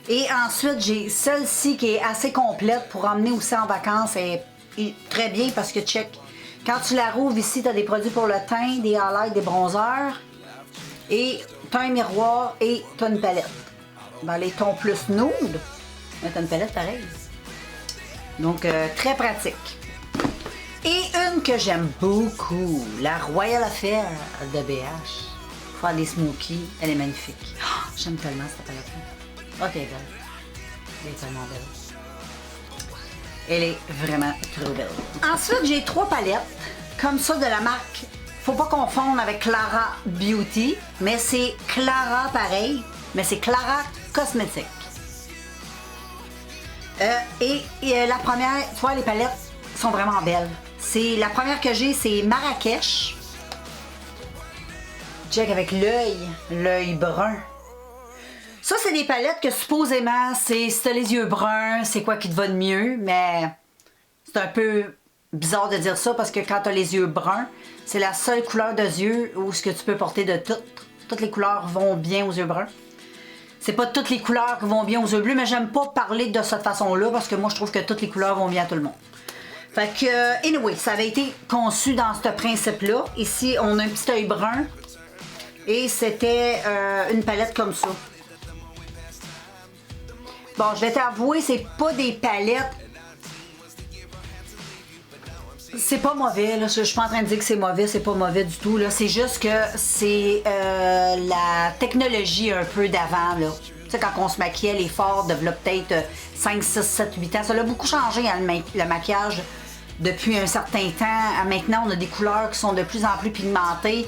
Et ensuite, j'ai celle-ci qui est assez complète pour emmener aussi en vacances. Elle est très bien parce que, check, quand tu la rouvres ici, tu as des produits pour le teint, des highlights, des bronzers. Et tu as un miroir et tu as une palette. Dans les tons plus nude, tu as une palette pareille. Donc, très pratique. Et une que j'aime beaucoup, la Royal Affair de BH. Pour faire des smokies, elle est magnifique. Oh, j'aime tellement cette palette-là. Oh, elle est belle. Elle est tellement belle. Elle est vraiment trop belle. Ensuite, j'ai 3 palettes, comme ça, de la marque. Faut pas confondre avec Clara Beauty, mais c'est Clara pareil, mais c'est Clara Cosmétique. Et la première, tu vois, les palettes sont vraiment belles. La première que j'ai, c'est Marrakech. Check avec l'œil brun. Ça, c'est des palettes que supposément, si t'as les yeux bruns, c'est quoi qui te va de mieux, mais c'est un peu bizarre de dire ça parce que quand t'as les yeux bruns, c'est la seule couleur de yeux où ce que tu peux porter de toutes. Toutes les couleurs vont bien aux yeux bruns. C'est pas toutes les couleurs qui vont bien aux yeux bleus, mais j'aime pas parler de cette façon-là parce que moi, je trouve que toutes les couleurs vont bien à tout le monde. Fait que, anyway, ça avait été conçu dans ce principe-là. Ici, on a un petit œil brun et c'était une palette comme ça. Bon, je vais t'avouer, c'est pas des palettes C'est pas mauvais, là. Je suis pas en train de dire que c'est mauvais, c'est pas mauvais du tout, là. C'est juste que c'est la technologie un peu d'avant, là. Tu sais, quand on se maquillait, les fards de peut-être 5, 6, 7, 8 ans. Ça a beaucoup changé, hein, le maquillage, depuis un certain temps. Maintenant, on a des couleurs qui sont de plus en plus pigmentées.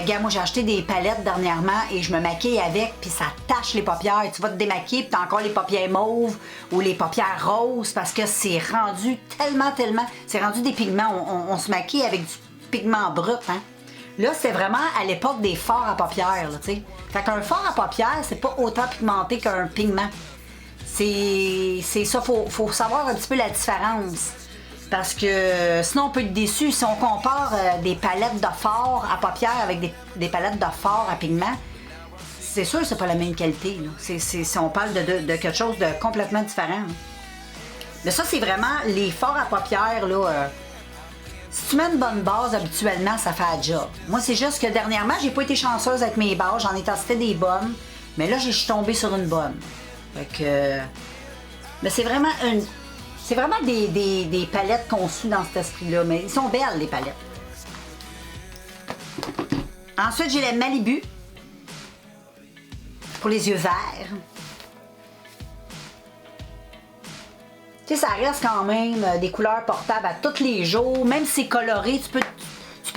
Gars, moi j'ai acheté des palettes dernièrement et je me maquille avec, puis ça tache les paupières. Tu vas te démaquiller, puis t'as encore les paupières mauves ou les paupières roses parce que c'est rendu tellement, c'est rendu des pigments. On se maquille avec du pigment brut, hein. Là, c'est vraiment à l'époque des fards à paupières, là, tu sais. Fait qu'un fard à paupières, c'est pas autant pigmenté qu'un pigment. C'est ça, faut savoir un petit peu la différence. Parce que sinon on peut être déçu si on compare des palettes de fard à paupières avec des palettes de fard à pigment. C'est sûr que c'est pas la même qualité. Si on parle de quelque chose de complètement différent. Mais ça, c'est vraiment les fards à paupières. Là, si tu mets une bonne base, habituellement, ça fait un job. Moi, c'est juste que dernièrement, j'ai pas été chanceuse avec mes bases. J'en ai testé des bonnes. Mais là, je suis tombée sur une bonne. Fait que... Mais c'est vraiment une... C'est vraiment des palettes conçues dans cet esprit-là, mais ils sont belles, les palettes. Ensuite, j'ai les Malibu pour les yeux verts. Tu sais, ça reste quand même des couleurs portables à tous les jours. Même si c'est coloré, tu peux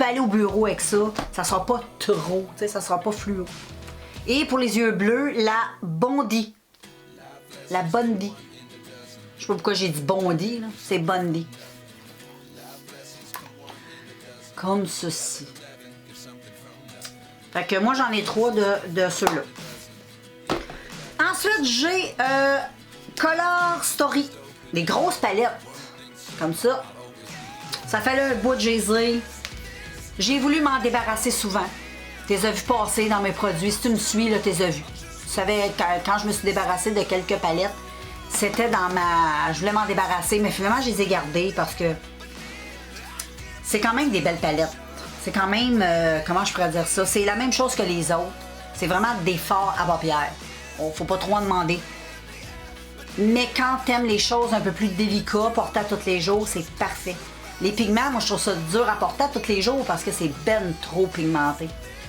aller au bureau avec ça. Ça sera pas trop, tu sais, ça sera pas fluo. Et pour les yeux bleus, la Bondi. La Bondi. Je sais pas pourquoi j'ai dit Bondi, là. C'est Bondi. Comme ceci. Fait que moi, j'en ai 3 de ceux-là. Ensuite, j'ai Color Story. Des grosses palettes. Comme ça. Ça fait là un bout de gésé. J'ai voulu m'en débarrasser souvent. Tu les as vus passer dans mes produits. Si tu me suis, là, tu les as vus. Tu savais, quand je me suis débarrassée de quelques palettes, c'était dans ma... Je voulais m'en débarrasser, mais finalement, je les ai gardées parce que c'est quand même des belles palettes. C'est quand même... comment je pourrais dire ça? C'est la même chose que les autres. C'est vraiment des fards à paupières. Oh, faut pas trop en demander. Mais quand t'aimes les choses un peu plus délicates, portées à tous les jours, c'est parfait. Les pigments, moi, je trouve ça dur à porter à tous les jours parce que c'est ben trop pigmenté.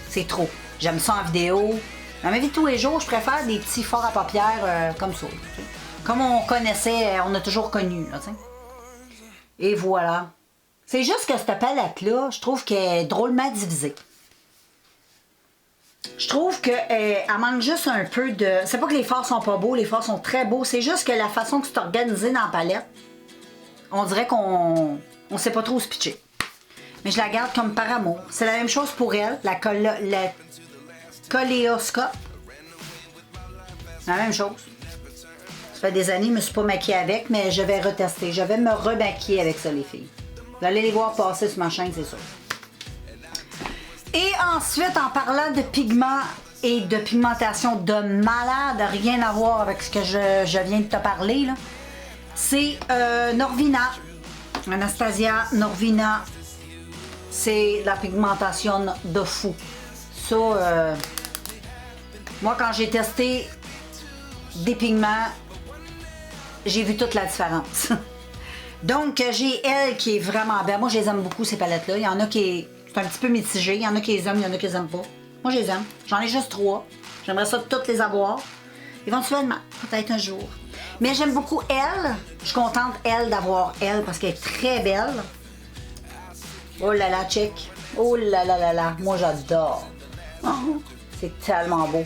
C'est trop. J'aime ça en vidéo. Dans ma vie de tous les jours, je préfère des petits fards à paupières comme ça. T'sais. Comme on connaissait, on a toujours connu. Là, et voilà. C'est juste que cette palette-là, je trouve qu'elle est drôlement divisée. Je trouve qu'elle manque juste un peu de... C'est pas que les fards sont pas beaux, les fards sont très beaux. C'est juste que la façon que c'est organisé dans la palette, on dirait qu'on sait pas trop où se pitcher. Mais je la garde comme par amour. C'est la même chose pour elle, la Coléoscope. La même chose. Ça fait des années, je ne me suis pas maquillée avec, mais je vais retester. Je vais me remaquiller avec ça, les filles. Vous allez les voir passer sur ma chaîne, c'est sûr. Et ensuite, en parlant de pigments et de pigmentation de malade, rien à voir avec ce que je viens de te parler, là, c'est Norvina. Anastasia Norvina. C'est la pigmentation de fou. Ça, moi, quand j'ai testé des pigments, j'ai vu toute la différence. Donc, j'ai elle qui est vraiment belle. Moi, je les aime beaucoup, ces palettes-là. Il y en a qui c'est un petit peu mitigé. Il y en a qui les aiment, il y en a qui les aiment pas. Moi, je les aime. J'en ai juste 3. J'aimerais ça toutes les avoir. Éventuellement, peut-être un jour. Mais j'aime beaucoup elle. Je suis contente, elle, d'avoir elle, parce qu'elle est très belle. Oh là là, check. Oh là là là là. Moi, j'adore. Oh, c'est tellement beau.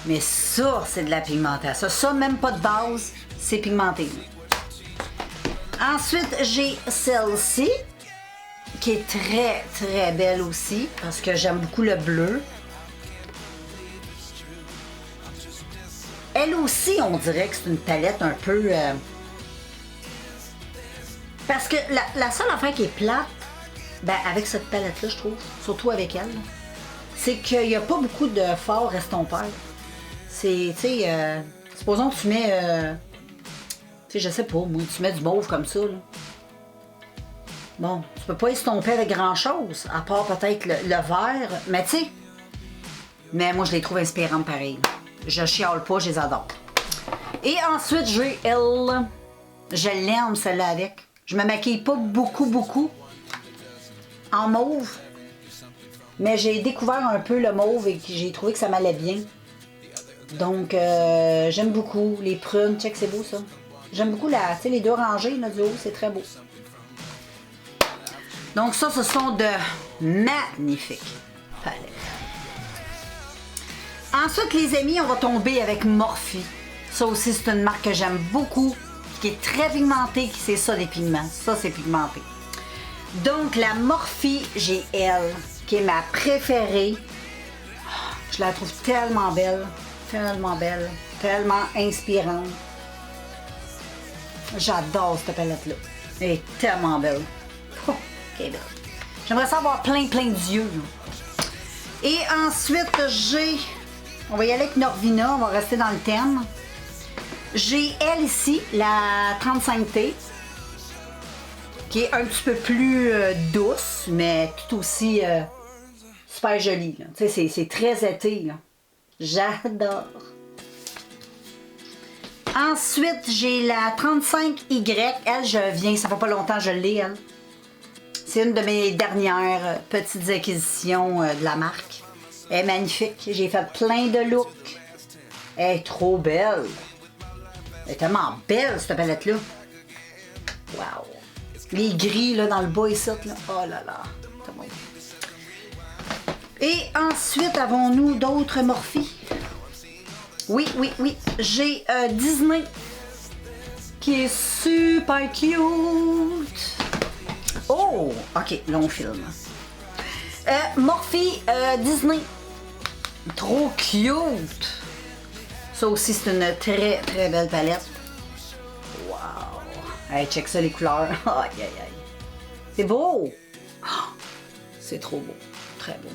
Mais ça, c'est de la pigmentation. Ça, même pas de base, c'est pigmenté. Ensuite, j'ai celle-ci, qui est très, très belle aussi, parce que j'aime beaucoup le bleu. Elle aussi, on dirait que c'est une palette un peu... Parce que la seule affaire qui est plate, ben, avec cette palette-là, je trouve, surtout avec elle, c'est qu'il n'y a pas beaucoup de fard estompeur. C'est, tu sais, supposons que tu mets, tu sais, je sais pas, moi, tu mets du mauve comme ça, là. Bon, tu peux pas estomper avec grand-chose, à part peut-être le vert, mais tu sais, mais moi, je les trouve inspirantes pareil. Je chiale pas, je les adore. Et ensuite, j'ai elle. Je l'aime, celle-là, avec. Je me maquille pas beaucoup en mauve. Mais j'ai découvert un peu le mauve et j'ai trouvé que ça m'allait bien. Donc, j'aime beaucoup les prunes. Check, c'est beau ça. J'aime beaucoup les deux rangées là, du haut, c'est très beau. Donc ça, ce sont de magnifiques palettes. Ensuite, les amis, on va tomber avec Morphe. Ça aussi, c'est une marque que j'aime beaucoup, qui est très pigmentée, qui c'est ça, des pigments. Ça, c'est pigmenté. Donc, la Morphe, j'ai elle, qui est ma préférée. Je la trouve tellement belle, tellement inspirante. J'adore cette palette-là. Elle est tellement belle. Oh, elle est belle. J'aimerais ça avoir plein d'yeux. Et ensuite, j'ai... On va y aller avec Norvina, on va rester dans le thème. J'ai elle ici, la 35T, qui est un petit peu plus douce, mais tout aussi super jolie. Tu sais, c'est très été. J'adore. Ensuite, j'ai la 35Y. Elle, je viens, ça fait pas longtemps que je l'ai, elle. C'est une de mes dernières petites acquisitions de la marque. Elle est magnifique. J'ai fait plein de looks. Elle est trop belle. Elle est tellement belle, cette palette-là. Wow. Les gris, là, dans le bas ici, là. Oh là là. C'est bon. Et ensuite, avons-nous d'autres Morphe? Oui. J'ai Disney, qui est super cute. Oh, ok, long film. Morphe Disney. Trop cute. Ça aussi, c'est une très belle palette. Wow. Hey, check ça, les couleurs. Aïe. C'est beau. Oh, c'est trop beau. Très beau.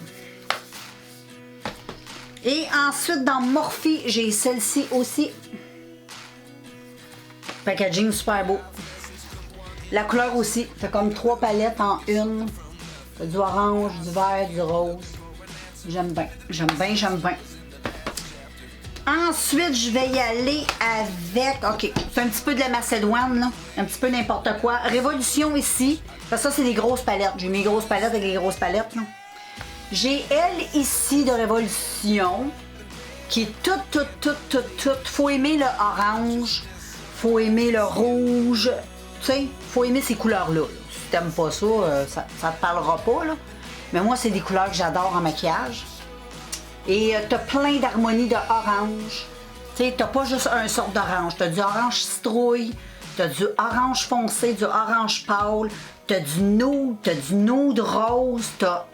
Et ensuite, dans Morphe, j'ai celle-ci aussi. Packaging super beau. La couleur aussi. Fait comme 3 palettes en une. Fait du orange, du vert, du rose. J'aime bien. Ensuite, je vais y aller avec... OK, c'est un petit peu de la Macédoine, là. Un petit peu n'importe quoi. Révolution ici. Parce que ça, c'est des grosses palettes. J'ai mes grosses palettes avec les grosses palettes, là. J'ai elle ici de Révolution, qui est toute. Faut aimer le orange, faut aimer le rouge, tu sais, faut aimer ces couleurs-là. Si t'aimes pas ça, ça te parlera pas, là. Mais moi, c'est des couleurs que j'adore en maquillage. Et t'as plein d'harmonies de orange. Tu sais, t'as pas juste un sort d'orange. T'as du orange citrouille, t'as du orange foncé, du orange pâle, t'as du nude rose, t'as...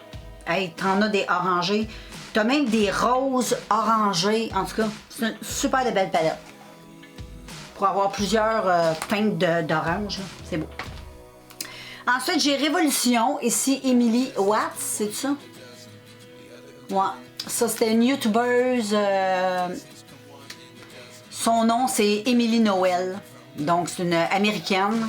Hey, t'en as des orangés. T'as même des roses orangées. En tout cas, c'est une super de belle palette. Pour avoir plusieurs teintes d'orange, c'est beau. Ensuite, j'ai Révolution. Ici, Emily Watts, c'est ça? Ouais. Ça, c'était une youtubeuse. Son nom, c'est Emily Noël. Donc, c'est une américaine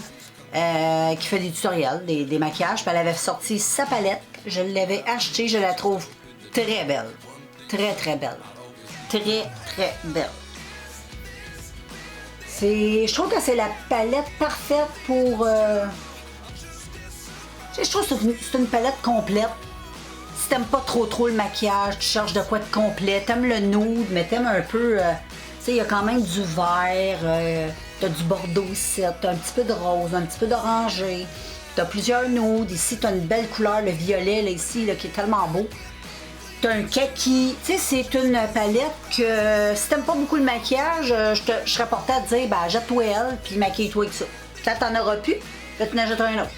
qui fait des tutoriels, des maquillages. Puis elle avait sorti sa palette. Je l'avais achetée. Je la trouve très belle. Très belle. Très belle. Je trouve que c'est la palette parfaite pour... Je trouve que c'est une palette complète. Si t'aimes pas trop le maquillage, tu cherches de quoi de complet, t'aimes le nude, mais t'aimes un peu... tu sais, il y a quand même du vert, t'as du bordeaux ici, t'as un petit peu de rose, un petit peu d'orangé, t'as plusieurs nudes. Ici, t'as une belle couleur, le violet, là, ici, là, qui est tellement beau. T'as un kaki. Tu sais, c'est une palette que si t'aimes pas beaucoup le maquillage, je serais portée à te dire, ben, jette-toi elle, puis maquille-toi avec ça. Quand t'en auras plus, là, tu en achèteras un autre.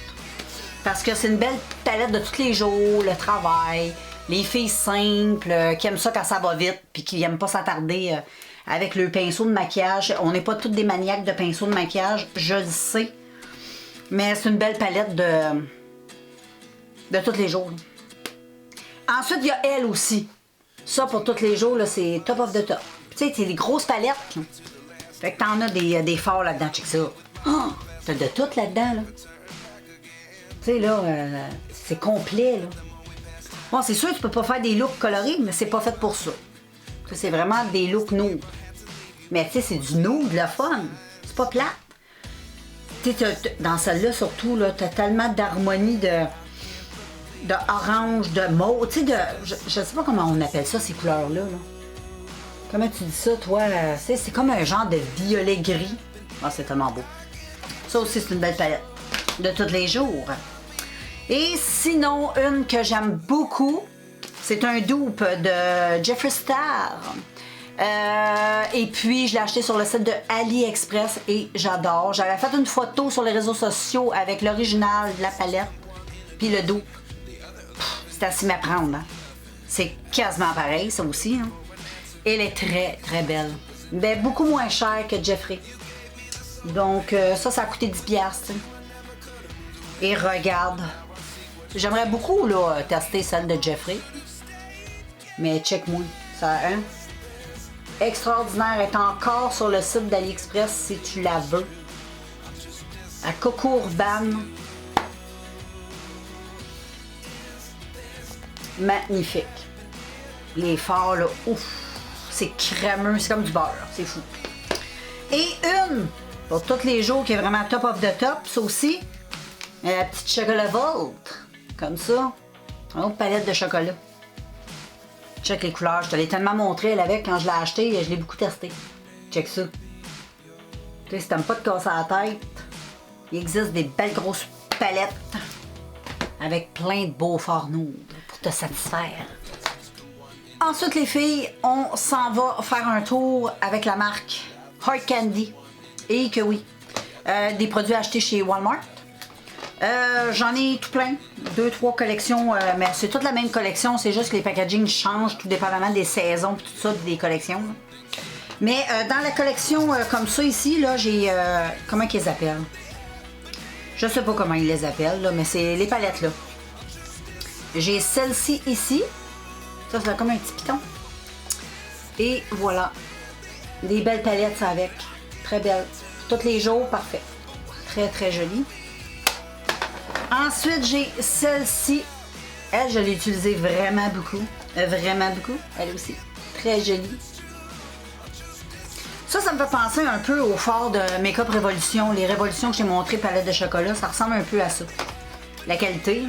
Parce que c'est une belle palette de tous les jours, le travail, les filles simples, qui aiment ça quand ça va vite, puis qui n'aiment pas s'attarder avec le pinceau de maquillage. On n'est pas toutes des maniaques de pinceau de maquillage, je le sais. Mais c'est une belle palette de tous les jours. Ensuite, il y a elle aussi. Ça, pour tous les jours, c'est top of the top. Tu sais, c'est des grosses palettes. Là. Fait que t'en as des forts là-dedans, check ça. Oh, t'as de tout là-dedans, là. Tu sais, là, c'est complet, là. Bon, c'est sûr que tu peux pas faire des looks colorés, mais c'est pas fait pour ça. C'est vraiment des looks nude. Mais tu sais, c'est du nude, le fun. C'est pas plate. dans celle-là, surtout, tu as tellement d'harmonie de orange, de mauve. Tu sais, je sais pas comment on appelle ça, ces couleurs-là. Là. Comment tu dis ça, toi? C'est comme un genre de violet gris. Ah, c'est tellement beau. Ça aussi, c'est une belle palette de tous les jours. Et sinon, une que j'aime beaucoup, c'est un dupe de Jeffree Star. Et puis, je l'ai acheté sur le site de AliExpress et j'adore. J'avais fait une photo sur les réseaux sociaux avec l'original de la palette, puis le dupe. C'est à s'y méprendre. Hein? C'est quasiment pareil, ça aussi. Hein? Elle est très, très belle. Mais beaucoup moins chère que Jeffree. Donc, ça a coûté 10$. T'sais. Et regarde. J'aimerais beaucoup là, tester celle de Jeffree. Mais check-moi. Ça a un. Extraordinaire est encore sur le site d'AliExpress si tu la veux. À Coco Urban. Magnifique. Les fards là, ouf. C'est crémeux, c'est comme du beurre. C'est fou. Et une, pour tous les jours, qui est vraiment top of the top, ça aussi. La petite chocolat Volt. Comme ça. Une autre palette de chocolat. Check les couleurs. Je te l'ai tellement montré, elle avec, quand je l'ai acheté, je l'ai beaucoup testé. Check ça. Tu sais, si t'aimes pas te casser la tête, il existe des belles grosses palettes avec plein de beaux fards nudes pour te satisfaire. Ensuite, les filles, on s'en va faire un tour avec la marque Hard Candy. Et que oui, des produits achetés chez Walmart. J'en ai tout plein, 2-3 collections, mais c'est toute la même collection, c'est juste que les packagings changent tout dépendamment des saisons et tout ça, des collections. Là. Mais dans la collection comme ça ici, là, j'ai... comment qu'ils les appellent? Je sais pas comment ils les appellent, là, mais c'est les palettes là. J'ai celle-ci ici. Ça, c'est comme un petit piton. Et voilà. Des belles palettes, ça, avec. Très belles. Tous les jours, parfait. Très, très jolie. Ensuite, j'ai celle-ci. Elle, je l'ai utilisée vraiment beaucoup. Vraiment beaucoup. Elle aussi. Très jolie. Ça me fait penser un peu au fort de Make-up Révolution. Les révolutions que j'ai montrées, palette de chocolat, ça ressemble un peu à ça. La qualité, là.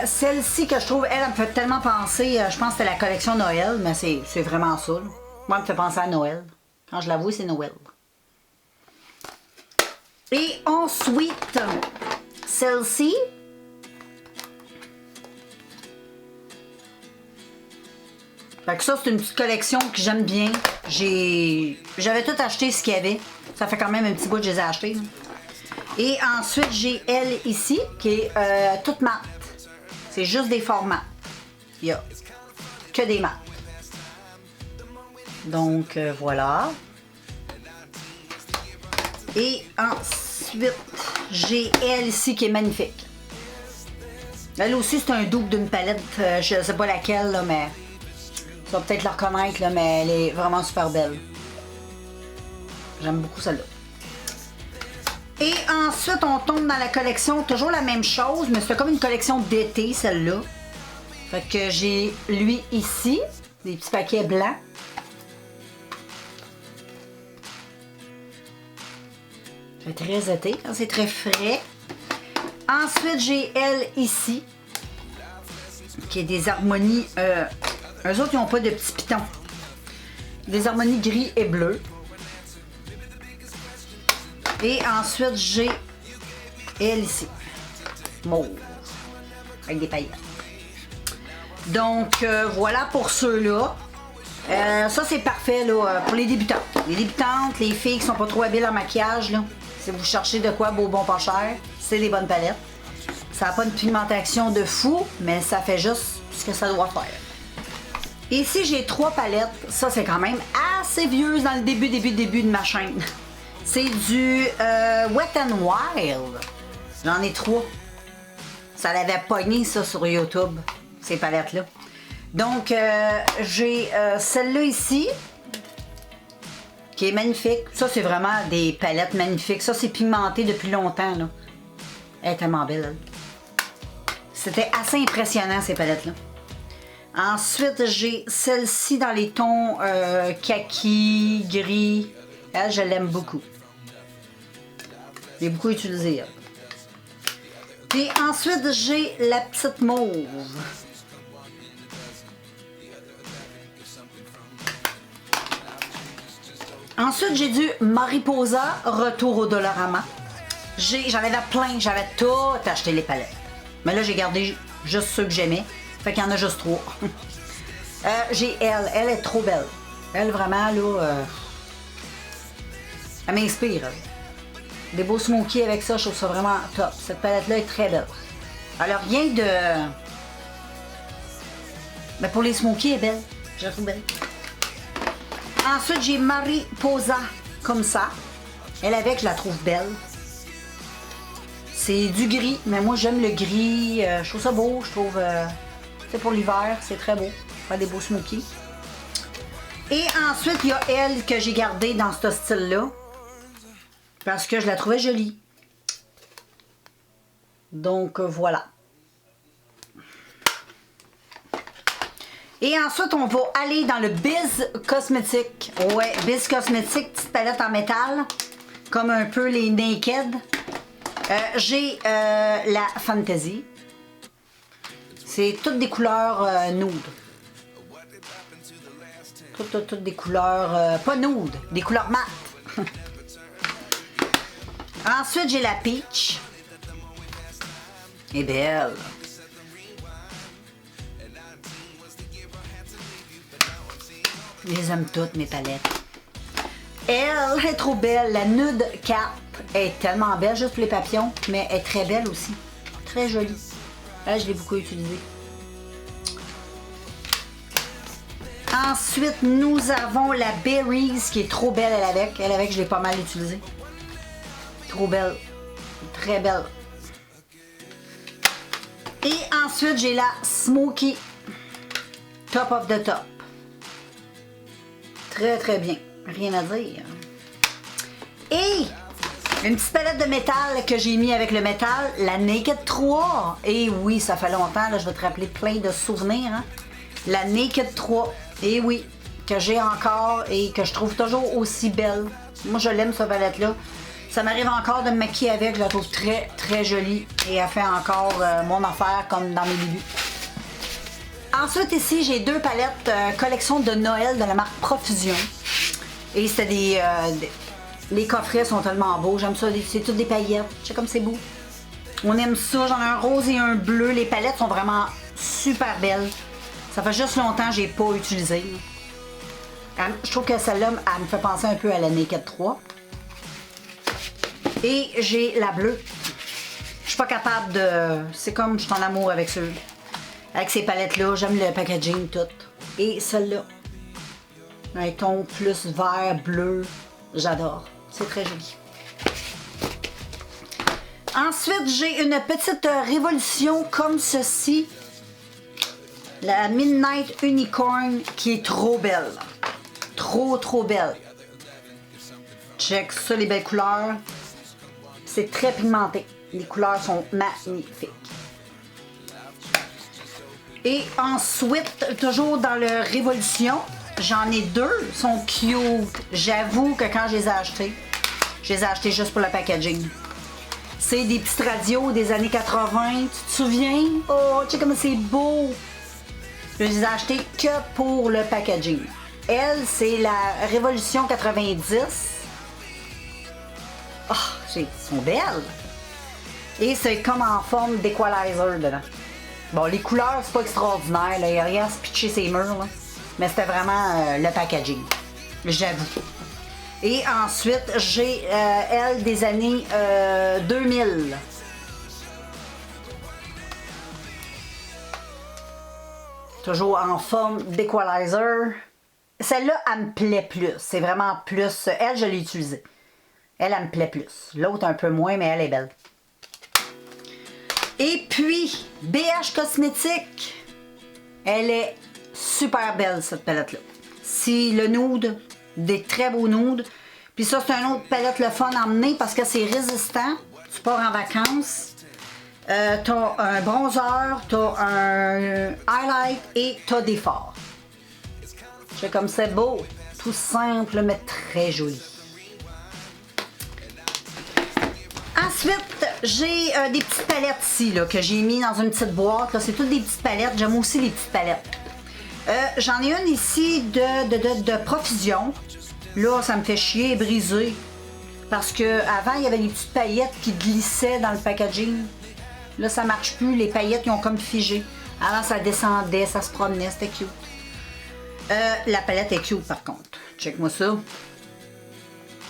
Celle-ci que je trouve, elle me fait tellement penser, je pense que c'était la collection Noël, mais c'est vraiment ça. Là. Moi, elle me fait penser à Noël. Quand je l'avoue, c'est Noël. Et ensuite, celle-ci. Fait que ça, c'est une petite collection que j'aime bien. J'avais tout acheté ce qu'il y avait. Ça fait quand même un petit bout que je les ai achetés. Là. Et ensuite, j'ai elle ici, qui est toute mate. C'est juste des formats. Il n'y a que des mates. Donc, voilà. Et ensuite, j'ai elle ici qui est magnifique. Elle aussi, c'est un double d'une palette. Je ne sais pas laquelle, là, mais... Tu vas peut-être la reconnaître, là, mais elle est vraiment super belle. J'aime beaucoup celle-là. Et ensuite, on tombe dans la collection, toujours la même chose, mais c'est comme une collection d'été, celle-là. Fait que j'ai lui ici, des petits paquets blancs. C'est très été, c'est très frais. Ensuite, j'ai elle ici, qui est des harmonies... eux autres, ils n'ont pas de petits pitons. Des harmonies gris et bleu. Et ensuite, j'ai elle ici. Mauve. Avec des paillettes. Donc, voilà pour ceux-là. Ça, c'est parfait là, pour les débutantes. Les débutantes, les filles qui sont pas trop habiles en maquillage, là. Si vous cherchez de quoi beau, bon, pas cher, c'est les bonnes palettes. Ça n'a pas une pigmentation de fou, mais ça fait juste ce que ça doit faire. Ici, j'ai 3 palettes. Ça, c'est quand même assez vieux dans le début de ma chaîne. C'est du Wet n Wild. J'en ai 3. Ça l'avait pogné, ça, sur YouTube, ces palettes-là. Donc, j'ai celle-là ici, qui est magnifique. Ça, c'est vraiment des palettes magnifiques. Ça, c'est pigmenté depuis longtemps, là. Elle est tellement belle. C'était assez impressionnant, ces palettes-là. Ensuite, j'ai celle-ci dans les tons kaki, gris. Elle, je l'aime beaucoup. J'ai beaucoup utilisé elle. Puis ensuite, j'ai la petite mauve. Ensuite, j'ai du Mariposa, retour au Dollarama. J'en avais plein, j'avais tout acheté les palettes. Mais là, j'ai gardé juste ceux que j'aimais. Fait qu'il y en a juste 3. J'ai elle est trop belle. Elle, vraiment, là, elle m'inspire. Des beaux smokies avec ça, je trouve ça vraiment top. Cette palette-là est très belle. Alors, rien de... Mais pour les smokies, elle est belle. Je la trouve belle. Ensuite, j'ai Mariposa, comme ça. Elle avec, je la trouve belle. C'est du gris, mais moi, j'aime le gris. Je trouve ça beau, je trouve... c'est pour l'hiver, c'est très beau. Faire des beaux smokies. Et ensuite, il y a elle que j'ai gardée dans ce style-là. Parce que je la trouvais jolie. Donc, voilà. Et ensuite, on va aller dans le Biz Cosmétique. Ouais, Biz Cosmétique, petite palette en métal. Comme un peu les Naked. J'ai la Fantasy. C'est toutes des couleurs nude. Toutes des couleurs... pas nude, des couleurs mat. Ensuite, j'ai la Peach. Elle est belle. Je les aime toutes, mes palettes. Elle est trop belle. La Nude 4 est tellement belle, juste pour les papillons, mais elle est très belle aussi. Très jolie. Elle, je l'ai beaucoup utilisée. Ensuite, nous avons la Berries qui est trop belle, elle avec. Elle avec, je l'ai pas mal utilisée. Trop belle. Très belle. Et ensuite, j'ai la Smoky Top of the Top. Très, très bien. Rien à dire. Et une petite palette de métal que j'ai mis avec le métal, la Naked 3. Et oui, ça fait longtemps, là, je vais te rappeler plein de souvenirs. Hein? La Naked 3. Et oui, que j'ai encore et que je trouve toujours aussi belle. Moi, je l'aime, cette palette-là. Ça m'arrive encore de me maquiller avec, je la trouve très, très jolie. Et elle fait encore mon affaire comme dans mes débuts. Ensuite, ici, j'ai 2 palettes collection de Noël de la marque Profusion. Et c'était des... les coffrets sont tellement beaux. J'aime ça. C'est toutes des paillettes. Je sais comme c'est beau. On aime ça. J'en ai un rose et un bleu. Les palettes sont vraiment super belles. Ça fait juste longtemps que j'ai pas utilisé. Je trouve que celle-là, elle me fait penser un peu à la Naked 3. Et j'ai la bleue. Je suis pas capable de... C'est comme je suis en amour avec ceux. Avec ces palettes-là. J'aime le packaging tout. Et celle-là. Un ton plus vert, bleu. J'adore. C'est très joli. Ensuite, j'ai une petite révolution comme ceci. La Midnight Unicorn qui est trop belle. Trop, trop belle. Check ça, les belles couleurs. C'est très pigmenté. Les couleurs sont magnifiques. Et ensuite, toujours dans le Révolution, j'en ai 2. Ils sont cute. J'avoue que quand je les ai achetés juste pour le packaging. C'est des petites radios des années 80. Tu te souviens? Oh, tu sais comme c'est beau. Je les ai achetés que pour le packaging. Elle, c'est la Révolution 90. Oh, elles sont belles. Et c'est comme en forme d'équalizer dedans. Bon, les couleurs, c'est pas extraordinaire. Il n'y a rien à se pitcher ses murs. Là. Mais c'était vraiment le packaging. J'avoue. Et ensuite, j'ai elle des années 2000. Toujours en forme d'équalizer. Celle-là, elle me plaît plus. C'est vraiment plus... Elle, je l'ai utilisée. Elle me plaît plus. L'autre, un peu moins, mais elle est belle. Et puis, BH Cosmétique. Elle est super belle, cette palette-là. C'est le nude, des très beaux nudes. Puis ça, c'est une autre palette le fun à emmener parce que c'est résistant. Tu pars en vacances. T'as un bronzer, t'as un highlight et t'as des fards. C'est comme c'est beau. Tout simple, mais très joli. Ensuite, j'ai des petites palettes ici là, que j'ai mis dans une petite boîte. C'est toutes des petites palettes. J'aime aussi les petites palettes. J'en ai une ici de Profusion. Là, ça me fait chier et briser. Parce que avant il y avait des petites paillettes qui glissaient dans le packaging. Là, ça marche plus. Les paillettes, ils ont comme figé. Avant, ça descendait, ça se promenait. C'était cute. La palette est cute, par contre. Check-moi ça.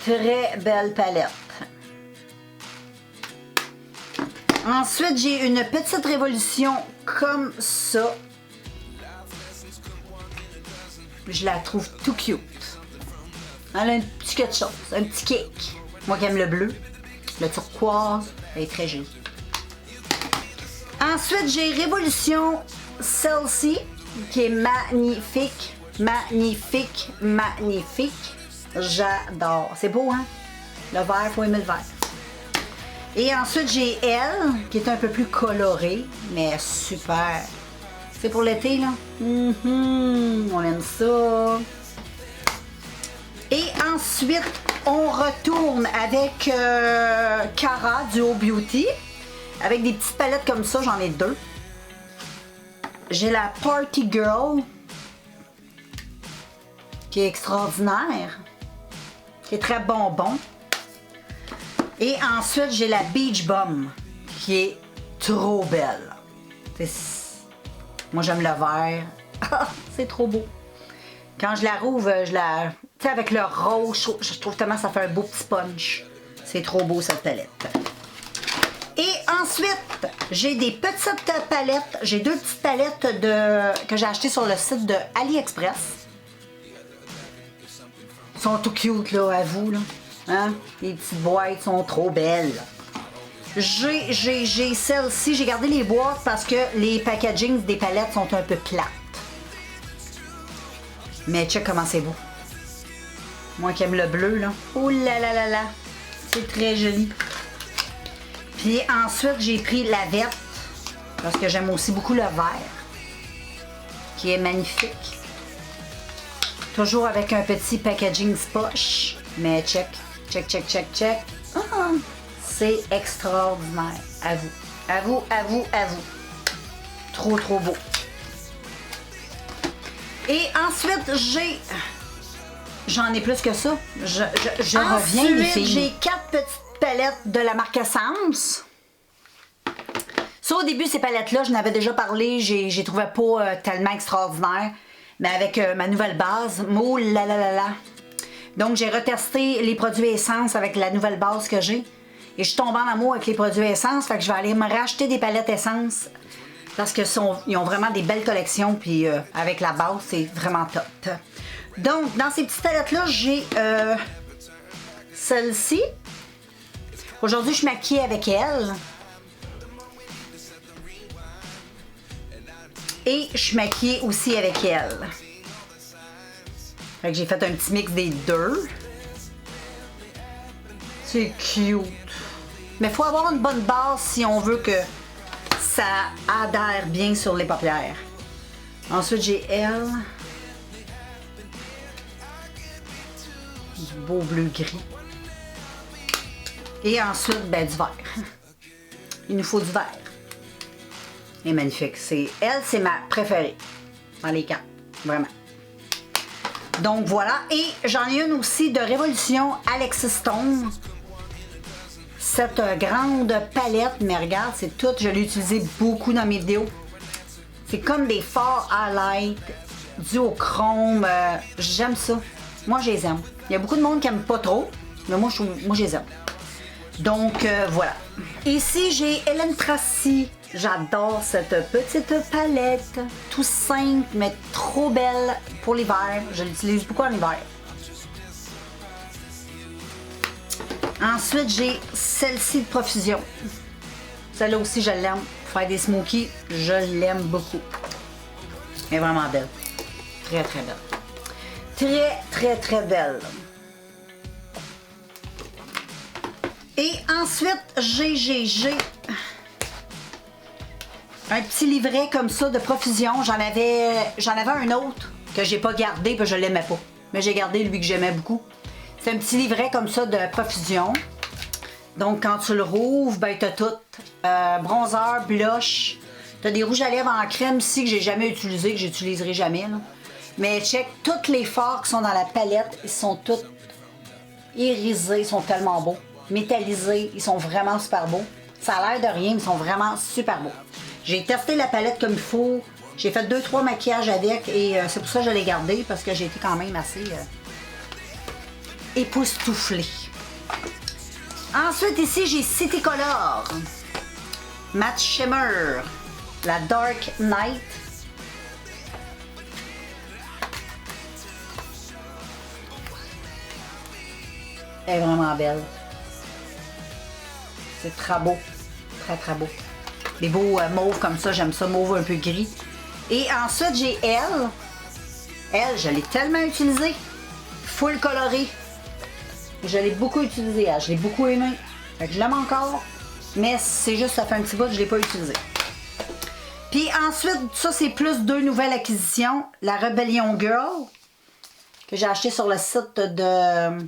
Très belle palette. Ensuite, j'ai une petite révolution comme ça. Je la trouve tout cute. Elle a un petit quelque chose, un petit cake. Moi qui aime le bleu, le turquoise, elle est très jolie. Ensuite, j'ai Révolution celle-ci, qui est magnifique, magnifique, magnifique. J'adore. C'est beau, hein? Le vert, faut aimer le vert. Et ensuite, j'ai elle, qui est un peu plus colorée, mais super. C'est pour l'été, là. On aime ça. Et ensuite, on retourne avec Cara Duo Beauty. Avec des petites palettes comme ça, j'en ai deux. J'ai la Party Girl, qui est extraordinaire, qui est très bonbon. Et ensuite, j'ai la Beach Bum, qui est trop belle. Moi, j'aime le vert. C'est trop beau. Quand je la rouvre, tu sais, avec le rose, je trouve tellement que ça fait un beau petit punch. C'est trop beau, cette palette. Et ensuite, j'ai des petites palettes. J'ai deux petites palettes que j'ai achetées sur le site de AliExpress. Ils sont tout cute, là, à vous, là. Hein? Les petites boîtes sont trop belles. J'ai celle-ci. J'ai gardé les boîtes parce que les packagings des palettes sont un peu plates. Mais check comment c'est beau. Moi qui aime le bleu, là. Oh là là là là. C'est très joli. Puis ensuite, j'ai pris la verte, parce que j'aime aussi beaucoup le vert, qui est magnifique. Toujours avec un petit packaging poche, mais check, check, check, check, check. Ah, c'est extraordinaire. À vous, à vous, à vous, à vous. Trop, trop beau. Et ensuite, j'en ai plus que ça. Je reviens, les filles. J'ai 4 petites palettes de la marque Essence. Ça, au début, ces palettes-là, je n'avais déjà parlé, j'ai trouvé pas tellement extraordinaire. Mais avec ma nouvelle base, oh là là là là. Donc, j'ai retesté les produits Essence avec la nouvelle base que j'ai. Et je suis tombée en amour avec les produits Essence, fait que je vais aller me racheter des palettes Essence. Parce qu'ils ont vraiment des belles collections, puis avec la base, c'est vraiment top. Donc, dans ces petites palettes-là, j'ai celle-ci. Aujourd'hui, je suis maquillée avec elle. Et je suis maquillée aussi avec elle. Fait que j'ai fait un petit mix des deux. C'est cute. Mais il faut avoir une bonne base si on veut que ça adhère bien sur les paupières. Ensuite, j'ai elle. Du beau bleu-gris. Et ensuite, ben, du vert. Il nous faut du vert. Elle est magnifique. Elle, c'est ma préférée dans les 4. Vraiment. Donc voilà. Et j'en ai une aussi de Révolution Alexis Stone. Cette grande palette, mais regarde, c'est tout. Je l'ai utilisé beaucoup dans mes vidéos. C'est comme des forts highlights, duochrome. J'aime ça. Moi, je les aime. Il y a beaucoup de monde qui n'aime pas trop, mais moi, je les aime. Donc, voilà. Ici, j'ai Hélène Tracy. J'adore cette petite palette. Tout simple, mais trop belle pour l'hiver. Je l'utilise beaucoup en hiver. Ensuite, j'ai celle-ci de Profusion. Celle-là aussi, je l'aime. Pour faire des smokies, je l'aime beaucoup. Elle est vraiment belle. Très, très belle. Très, très, très belle. Et ensuite, j'ai un petit livret comme ça de Profusion. J'en avais un autre que j'ai pas gardé parce que je l'aimais pas. Mais j'ai gardé lui que j'aimais beaucoup. C'est un petit livret comme ça de Profusion. Donc, quand tu le rouvres, ben, t'as tout. Bronzer, blush. T'as des rouges à lèvres en crème ici que j'ai jamais utilisé, que j'utiliserai jamais. Là. Mais check, tous les fards qui sont dans la palette, ils sont tous irisés, ils sont tellement beaux. Métallisés, ils sont vraiment super beaux. Ça a l'air de rien, mais ils sont vraiment super beaux. J'ai testé la palette comme il faut. J'ai fait 2-3 maquillages avec et c'est pour ça que je l'ai gardé parce que j'ai été quand même assez époustouflée. Ensuite, ici, j'ai City Color. Matte Shimmer. La Dark Night. Elle est vraiment belle. C'est très beau. Très, très beau. Des beaux mauves comme ça. J'aime ça, mauve un peu gris. Et ensuite, j'ai elle. Elle, je l'ai tellement utilisée. Full colorée. Je l'ai beaucoup utilisée. Je l'ai beaucoup aimée. Fait que je l'aime encore. Mais c'est juste, ça fait un petit bout que je ne l'ai pas utilisée. Puis ensuite, ça, c'est plus 2 nouvelles acquisitions. La Rebellion Girl, que j'ai acheté sur le site de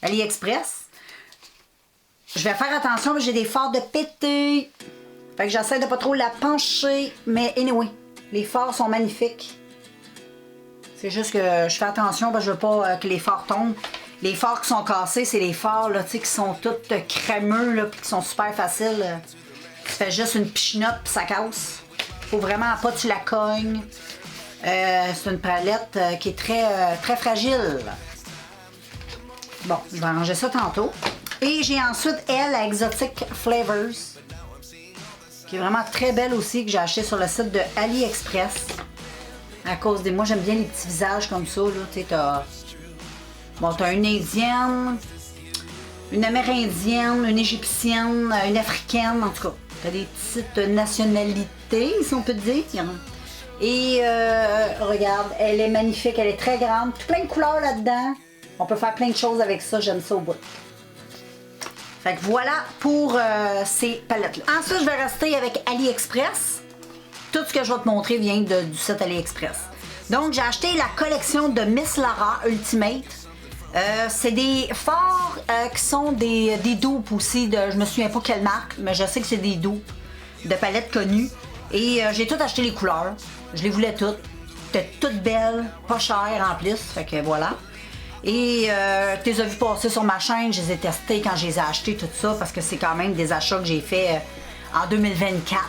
AliExpress. Je vais faire attention, mais j'ai des fards de péter. Fait que j'essaie de pas trop la pencher. Mais anyway, les fards sont magnifiques. C'est juste que je fais attention parce que je veux pas que les fards tombent. Les fards qui sont cassés, c'est les fards là, qui sont tous crémeux là, puis qui sont super faciles. Tu fais juste une pichinotte puis ça casse. Faut vraiment pas que tu la cognes. C'est une palette qui est très fragile. Bon, je vais arranger ça tantôt. Et j'ai ensuite elle, la Exotic Flavors, qui est vraiment très belle aussi, que j'ai acheté sur le site de AliExpress. À cause des... Moi, j'aime bien les petits visages comme ça, là. Tu sais, t'as... Bon, t'as une Indienne, une Amérindienne, une Égyptienne, une Africaine, en tout cas. T'as des petites nationalités, si on peut dire. Et regarde, elle est magnifique, elle est très grande. Plein de couleurs là-dedans. On peut faire plein de choses avec ça, j'aime ça au bout. Fait que voilà pour ces palettes-là. Ensuite, je vais rester avec AliExpress. Tout ce que je vais te montrer vient du site AliExpress. Donc, j'ai acheté la collection de Miss Lara Ultimate. C'est des fards qui sont des dupes aussi. Je me souviens pas quelle marque, mais je sais que c'est des dupes de palettes connues. Et j'ai tout acheté les couleurs. Je les voulais toutes. C'était toutes belles, pas chères en plus. Fait que voilà. Et tu les as vues passer sur ma chaîne. Je les ai testées quand je les ai achetées, tout ça. Parce que c'est quand même des achats que j'ai fait en 2024.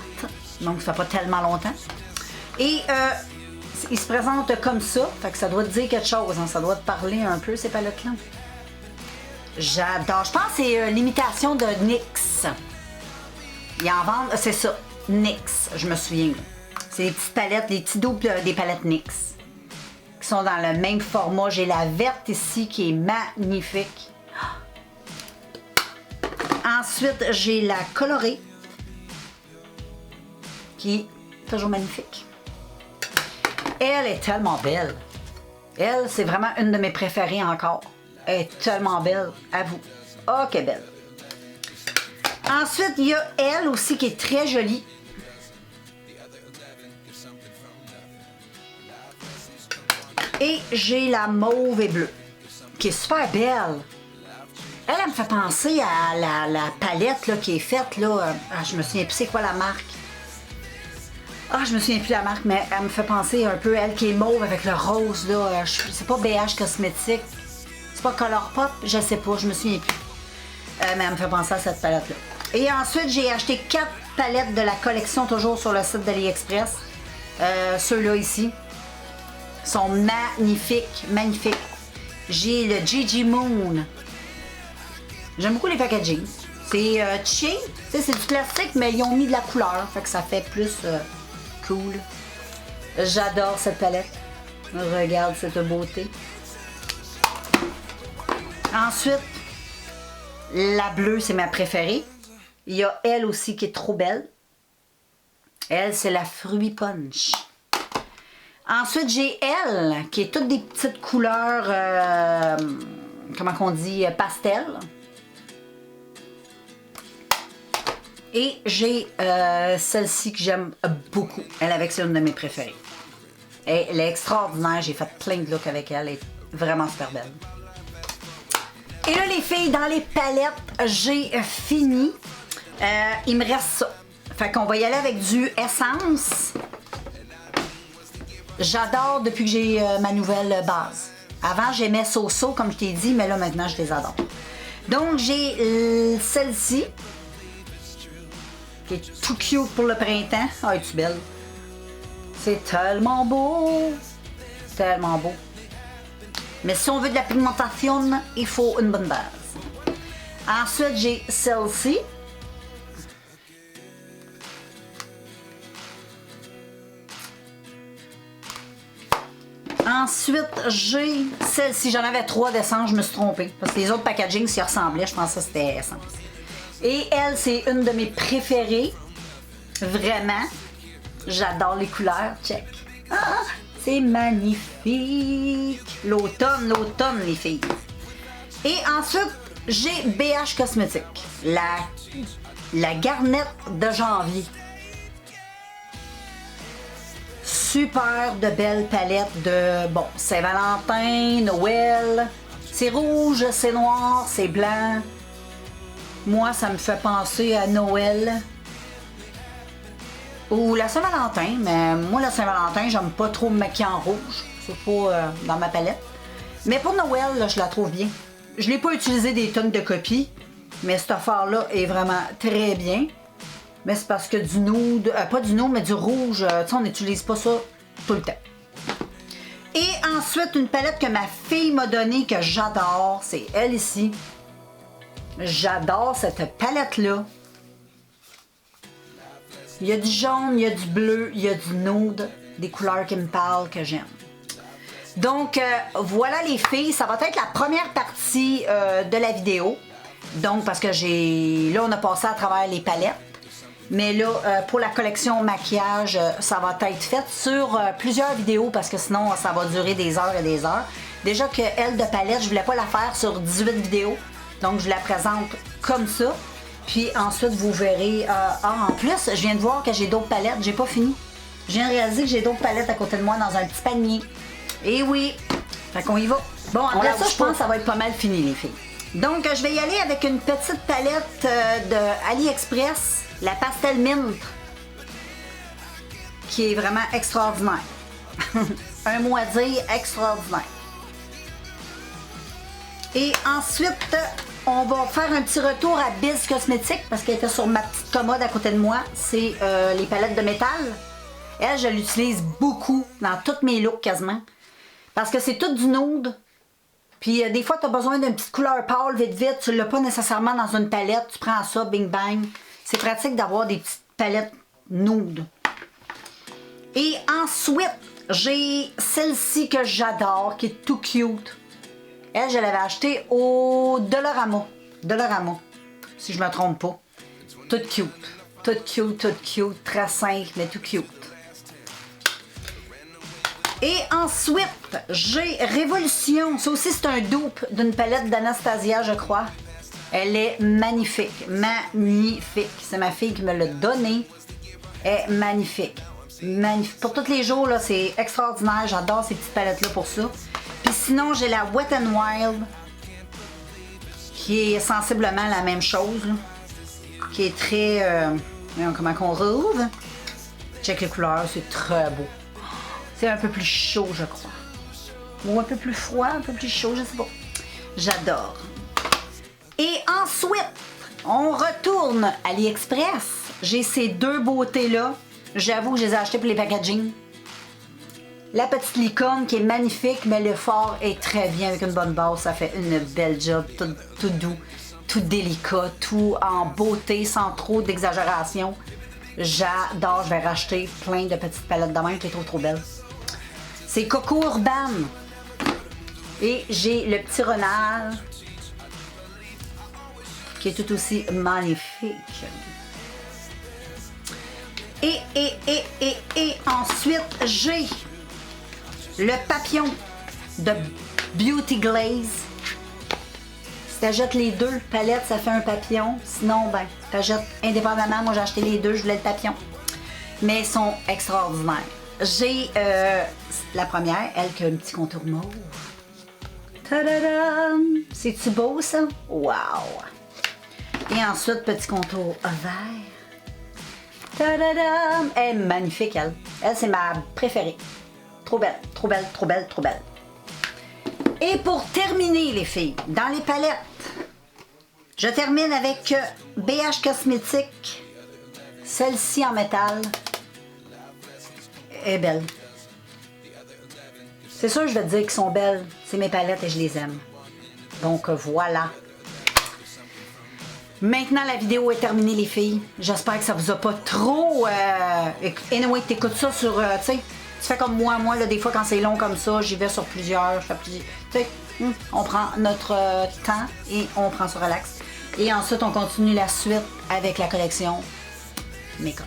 Donc ça fait pas tellement longtemps. Et il se présente comme ça. Fait que ça doit te dire quelque chose. Hein, ça doit te parler un peu, ces palettes-là. J'adore. Je pense que c'est l'imitation de NYX. Ils en vendent, c'est ça, NYX, je me souviens. C'est des petites palettes, des petits dupes des palettes NYX. Qui sont dans le même format. J'ai la verte ici qui est magnifique. Ensuite, j'ai la colorée. Qui est toujours magnifique. Elle est tellement belle. Elle, c'est vraiment une de mes préférées encore. Elle est tellement belle, à vous. Oh, qu'elle est belle. Ensuite, il y a elle aussi qui est très jolie. Et j'ai la mauve et bleue, qui est super belle. Elle me fait penser à la palette là, qui est faite, là. Je me souviens plus c'est quoi la marque. Je me souviens plus de la marque, mais elle me fait penser un peu, elle qui est mauve avec le rose, là. C'est pas BH Cosmétique. C'est pas Colourpop, je sais pas, je me souviens plus. Mais elle me fait penser à cette palette-là. Et ensuite, j'ai acheté 4 palettes de la collection, toujours sur le site d'AliExpress. Ceux-là ici sont magnifiques, magnifiques. J'ai le Gigi Moon. J'aime beaucoup les packaging. C'est cheap, c'est du plastique, mais ils ont mis de la couleur, fait que ça fait plus cool. J'adore cette palette. Regarde cette beauté. Ensuite, la bleue, c'est ma préférée. Il y a elle aussi qui est trop belle. Elle, c'est la Fruit Punch. Ensuite, j'ai elle, qui est toutes des petites couleurs, comment qu'on dit, pastel. Et j'ai celle-ci que j'aime beaucoup. Elle, avec, c'est une de mes préférées. Elle est extraordinaire. J'ai fait plein de looks avec elle. Elle est vraiment super belle. Et là, les filles, dans les palettes, j'ai fini. Il me reste ça. Fait qu'on va y aller avec du Essence. J'adore depuis que j'ai ma nouvelle base. Avant, j'aimais So-So, comme je t'ai dit, mais là, maintenant, je les adore. Donc, j'ai celle-ci, qui est tout cute pour le printemps. Ah, es-tu belle? C'est tellement beau! Tellement beau. Mais si on veut de la pigmentation, il faut une bonne base. Ensuite, j'ai celle-ci. Ensuite, j'ai celle-ci. J'en avais 3 d'essence, je me suis trompée. Parce que les autres packaging s'y ressemblaient, je pensais que c'était essence. Et elle, c'est une de mes préférées. Vraiment. J'adore les couleurs. Check. Ah, c'est magnifique. L'automne, les filles. Et ensuite, j'ai BH Cosmétiques. La garnette de janvier. Super de belles palettes de, bon, Saint-Valentin, Noël. C'est rouge, c'est noir, c'est blanc. Moi, ça me fait penser à Noël. Ou la Saint-Valentin, mais moi, la Saint-Valentin, j'aime pas trop me maquiller en rouge. C'est pas dans ma palette. Mais pour Noël, là, je la trouve bien. Je l'ai pas utilisé des tonnes de copies, mais cette affaire-là est vraiment très bien. Mais c'est parce que du nude, pas du nude, mais du rouge, tu sais, on n'utilise pas ça tout le temps. Et ensuite, une palette que ma fille m'a donnée, que j'adore, c'est elle ici. J'adore cette palette-là. Il y a du jaune, il y a du bleu, il y a du nude, des couleurs qui me parlent, que j'aime. Donc, voilà les filles, ça va être la première partie de la vidéo. Donc, parce que là, on a passé à travers les palettes. Mais là, pour la collection maquillage, ça va être fait sur plusieurs vidéos parce que sinon, ça va durer des heures et des heures. Déjà que elle de palette, je voulais pas la faire sur 18 vidéos. Donc, je la présente comme ça. Puis ensuite, vous verrez... en plus, je viens de voir que j'ai d'autres palettes. J'ai pas fini. Je viens de réaliser que j'ai d'autres palettes à côté de moi dans un petit panier. Et oui! Fait qu'on y va. Bon, après ça, je pense que ça va être pas mal fini, les filles. Donc, je vais y aller avec une petite palette de AliExpress. La Pastel Mint, qui est vraiment extraordinaire. Un mot à dire, extraordinaire. Et ensuite, on va faire un petit retour à Biz Cosmétiques parce qu'elle était sur ma petite commode à côté de moi. C'est les palettes de métal. Elle, je l'utilise beaucoup dans tous mes looks quasiment. Parce que c'est tout du nude. Puis des fois, tu as besoin d'une petite couleur pâle, vite. Tu ne l'as pas nécessairement dans une palette. Tu prends ça, bing bang. C'est pratique d'avoir des petites palettes nude. Et ensuite, j'ai celle-ci que j'adore, qui est tout cute. Elle, je l'avais achetée au Dollarama. Si je me trompe pas. Toute cute. Toute cute. Très simple, mais tout cute. Et ensuite, j'ai Révolution. Ça aussi, c'est un dupe d'une palette d'Anastasia, je crois. Elle est magnifique. Magnifique. C'est ma fille qui me l'a donnée. Elle est magnifique. Magnifique. Pour tous les jours, là, c'est extraordinaire. J'adore ces petites palettes-là pour ça. Puis sinon, j'ai la Wet n Wild, qui est sensiblement la même chose. Là. Qui est très... comment qu'on rouvre. Check les couleurs, c'est très beau. C'est un peu plus chaud, je crois. Ou un peu plus froid, un peu plus chaud, je sais pas. J'adore. Et ensuite, on retourne à AliExpress. J'ai ces deux beautés-là. J'avoue que je les ai achetées pour les packaging. La petite licorne qui est magnifique, mais le fard est très bien avec une bonne base. Ça fait une belle job, tout doux, tout délicat, tout en beauté, sans trop d'exagération. J'adore, je vais racheter plein de petites palettes de même qui est trop belle. C'est Coco Urban. Et j'ai le petit renard qui est tout aussi magnifique. Et ensuite, j'ai le papillon de Beauty Glaze. Si tu achètes les deux palettes, ça fait un papillon. Sinon, ben, tu achètes indépendamment. Moi, j'ai acheté les deux, je voulais le papillon. Mais ils sont extraordinaires. J'ai la première, elle qui a un petit contour mauve. Tadadam! C'est-tu beau, ça? Wow! Et ensuite, petit contour vert. Tadadam! Elle est magnifique, elle. Elle, c'est ma préférée. Trop belle, trop belle, trop belle, trop belle. Et pour terminer, les filles, dans les palettes, je termine avec BH Cosmétiques. Celle-ci en métal. Elle est belle. C'est sûr, je vais te dire qu'elles sont belles. C'est mes palettes et je les aime. Donc, voilà. Maintenant, la vidéo est terminée, les filles. J'espère que ça vous a pas trop... Anyway, t'écoutes ça sur... tu sais, tu fais comme moi. Moi, là, des fois, quand c'est long comme ça, j'y vais sur plusieurs. Je fais plusieurs... Tu sais, on prend notre temps et on prend ce relax. Et ensuite, on continue la suite avec la collection Make-up.